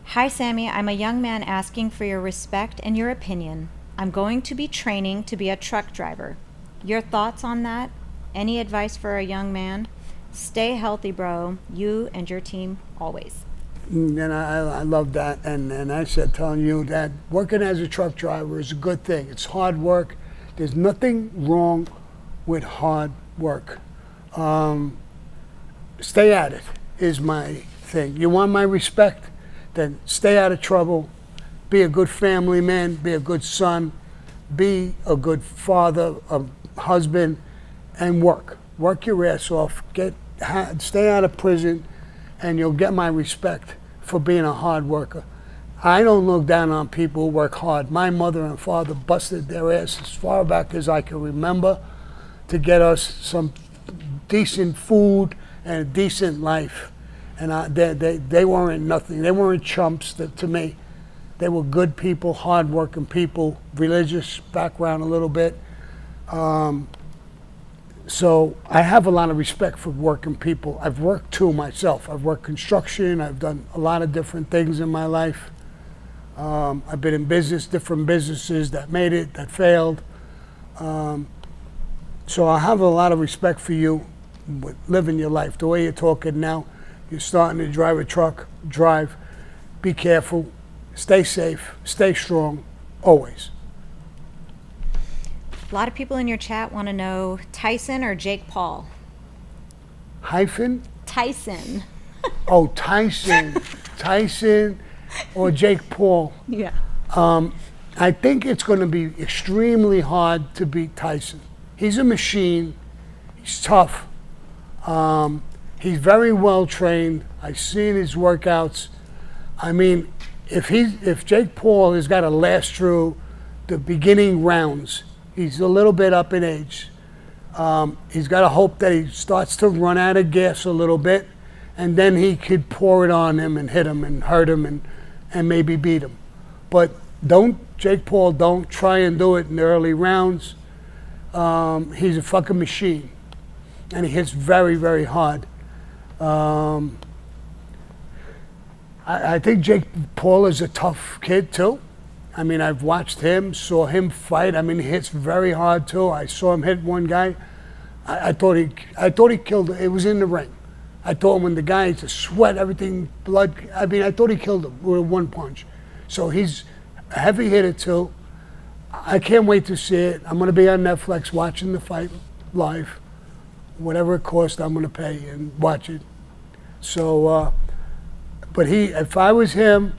Speaker 2: Hi, Sammy. I'm a young man asking for your respect and your opinion. I'm going to be training to be a truck driver. Your thoughts on that? Any advice for a young man? Stay healthy, bro. You and your team always.
Speaker 1: And I love that. And I said, telling you that working as a truck driver is a good thing. It's hard work. There's nothing wrong with hard work. Stay at it is my thing. You want my respect? Then stay out of trouble. Be a good family man, be a good son, be a good father, a husband, and work. Work your ass off. Stay out of prison, and you'll get my respect for being a hard worker. I don't look down on people who work hard. My mother and father busted their ass as far back as I can remember to get us some decent food and a decent life. And they weren't nothing. They weren't chumps to me. They were good people, hardworking people, religious background a little bit. So I have a lot of respect for working people. I've worked too myself. I've worked construction. I've done a lot of different things in my life. I've been in business, different businesses that made it, that failed. So I have a lot of respect for you with living your life. The way you're talking now, you're starting to drive a truck, drive, be careful, stay safe, stay strong, always.
Speaker 2: A lot of people in your chat want to know Tyson or Jake Paul.
Speaker 1: Hyphen?
Speaker 2: Tyson.
Speaker 1: Oh, Tyson. Tyson or Jake Paul.
Speaker 2: Yeah.
Speaker 1: I think it's going to be extremely hard to beat Tyson. He's a machine. He's tough. He's very well trained. I've seen his workouts. I mean, if Jake Paul has got to last through the beginning rounds, he's a little bit up in age. He's got to hope that he starts to run out of gas a little bit, and then he could pour it on him and hit him and hurt him and maybe beat him. But Jake Paul, don't try and do it in the early rounds. He's a fucking machine, and he hits very, very hard. I think Jake Paul is a tough kid too. I mean, I've watched him, saw him fight. I mean, he hits very hard too. I saw him hit one guy. I thought he killed him. It was in the ring. I thought when the guy just sweat, everything, blood. I mean, I thought he killed him with one punch. So he's a heavy hitter too. I can't wait to see it. I'm going to be on Netflix watching the fight live. Whatever it costs, I'm going to pay and watch it. So, but if I was him,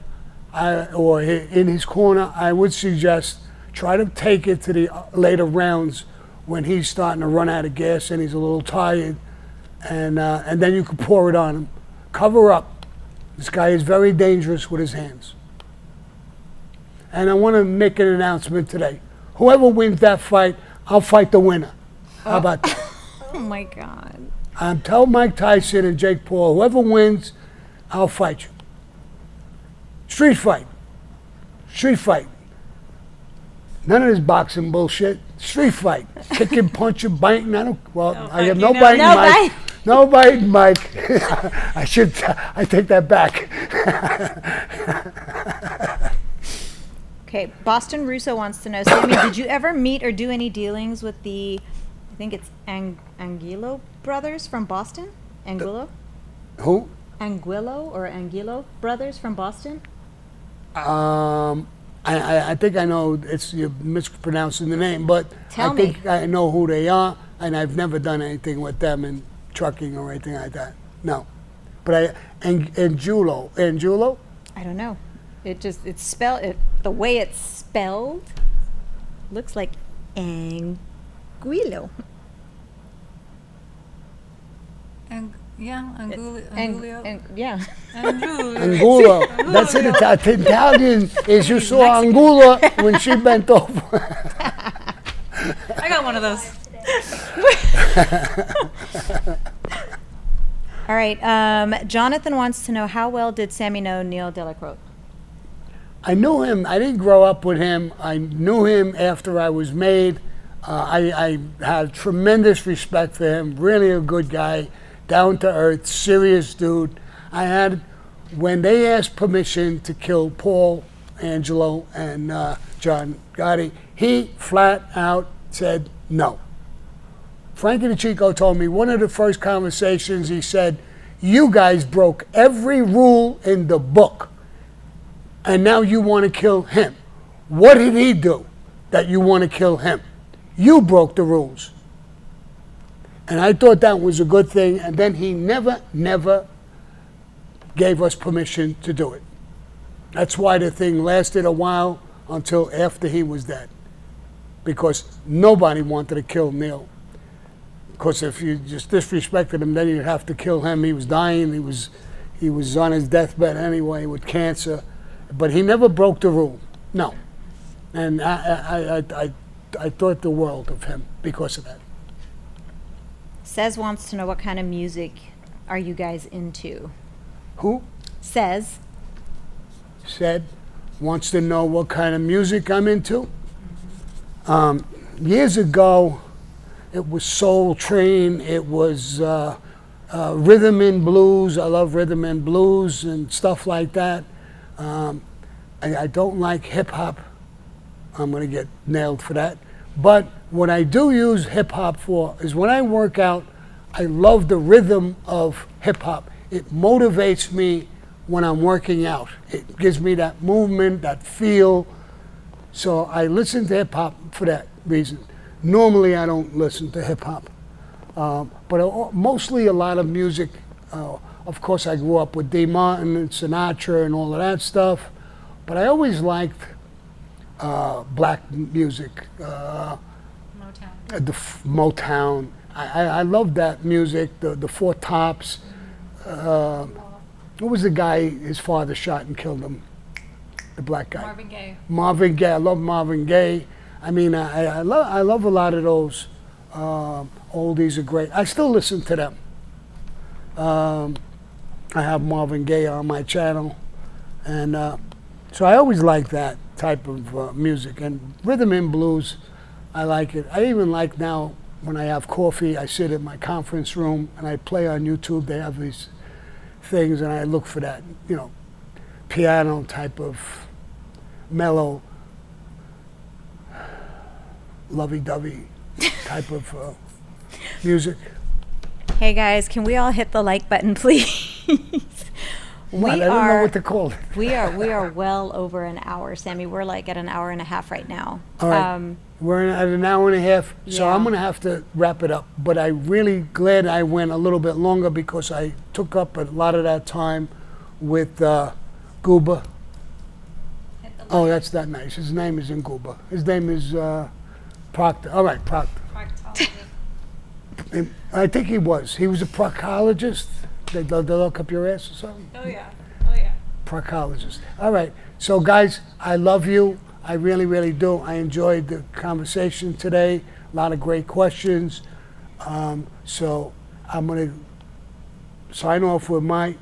Speaker 1: or in his corner, I would suggest try to take it to the later rounds when he's starting to run out of gas and he's a little tired, and then you can pour it on him. Cover up. This guy is very dangerous with his hands. And I want to make an announcement today. Whoever wins that fight, I'll fight the winner. How about that?
Speaker 2: Oh my God.
Speaker 1: Tell Mike Tyson and Jake Paul, whoever wins, I'll fight you. Street fight. Street fight. None of this boxing bullshit. Street fight. Kicking, punching, biting. I have no biting, Mike. No biting, Mike. I take that back.
Speaker 2: Okay, Boston Russo wants to know, Sammy, did you ever meet or do any dealings with I think it's Anguillo brothers from Boston? Anguillo?
Speaker 1: Who?
Speaker 2: Anguillo brothers from Boston?
Speaker 1: I think I know you're mispronouncing the name, but
Speaker 2: Tell
Speaker 1: I
Speaker 2: me.
Speaker 1: think I know who they are, and I've never done anything with them in trucking or anything like that. No. But Anguillo?
Speaker 2: I don't know. It's spelled, the way it's spelled looks like Anguillo.
Speaker 3: Angulio.
Speaker 2: Yeah.
Speaker 1: Angulo. That's it. Italian is you saw Angula when she bent over.
Speaker 3: I got one of those.
Speaker 2: All right. Jonathan wants to know, how well did Sammy know Neil Delacroix?
Speaker 1: I knew him. I didn't grow up with him. I knew him after I was made. I had tremendous respect for him. Really a good guy, down to earth, serious dude. When they asked permission to kill Paul, Angelo, and John Gotti, he flat out said no. Frankie DeChico told me one of the first conversations, he said, "You guys broke every rule in the book, and now you want to kill him. What did he do that you want to kill him? You broke the rules." And I thought that was a good thing, and then he never gave us permission to do it. That's why the thing lasted a while until after he was dead, because nobody wanted to kill Neil. Because if you just disrespected him, then you'd have to kill him. He was dying. He was on his deathbed anyway with cancer. But he never broke the rule. No. And I thought the world of him because of that.
Speaker 2: Sez wants to know, what kind of music are you guys into?
Speaker 1: Who?
Speaker 2: Says.
Speaker 1: Said, wants to know what kind of music I'm into. Years ago, it was Soul Train. It was rhythm and blues. I love rhythm and blues and stuff like that. I don't like hip hop. I'm going to get nailed for that. But what I do use hip hop for is when I work out, I love the rhythm of hip hop. It motivates me when I'm working out. It gives me that movement, that feel. So I listen to hip hop for that reason. Normally I don't listen to hip hop. But mostly a lot of music. Of course, I grew up with Dee Martin and Sinatra and all of that stuff. But I always liked black music,
Speaker 3: Motown.
Speaker 1: Motown. I love that music, the Four Tops. What was the guy his father shot and killed him? The black guy.
Speaker 3: Marvin Gaye.
Speaker 1: Marvin Gaye. I love Marvin Gaye. I mean, I love a lot of those oldies are great. I still listen to them. I have Marvin Gaye on my channel, and so I always like that type of music. And rhythm and blues, I like it. I even like now when I have coffee, I sit in my conference room and I play on YouTube. They have these things, and I look for that, piano type of mellow, lovey-dovey type of music.
Speaker 2: Hey guys, can we all hit the like button, please?
Speaker 1: I don't know what to call it.
Speaker 2: we are well over an hour, Sammy. We're like at an hour and a half right now.
Speaker 1: All right. We're at an hour and a half, so
Speaker 2: Yeah.
Speaker 1: I'm going to have to wrap it up. But I'm really glad I went a little bit longer because I took up a lot of that time with Gooba.
Speaker 3: Hit the
Speaker 1: Oh,
Speaker 3: like.
Speaker 1: that's not nice. His name isn't Gooba. His name is Proctor. All right, Proctor.
Speaker 3: Proctology.
Speaker 1: I think he was. He was a proctologist. They look up your ass or something?
Speaker 3: Oh yeah. Oh yeah.
Speaker 1: Proctologist. All right. So, guys, I love you. I really, really do. I enjoyed the conversation today. A lot of great questions. So I'm going to sign off with my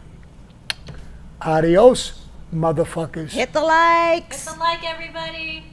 Speaker 1: adios, motherfuckers.
Speaker 2: Hit the likes.
Speaker 3: Hit the like, everybody.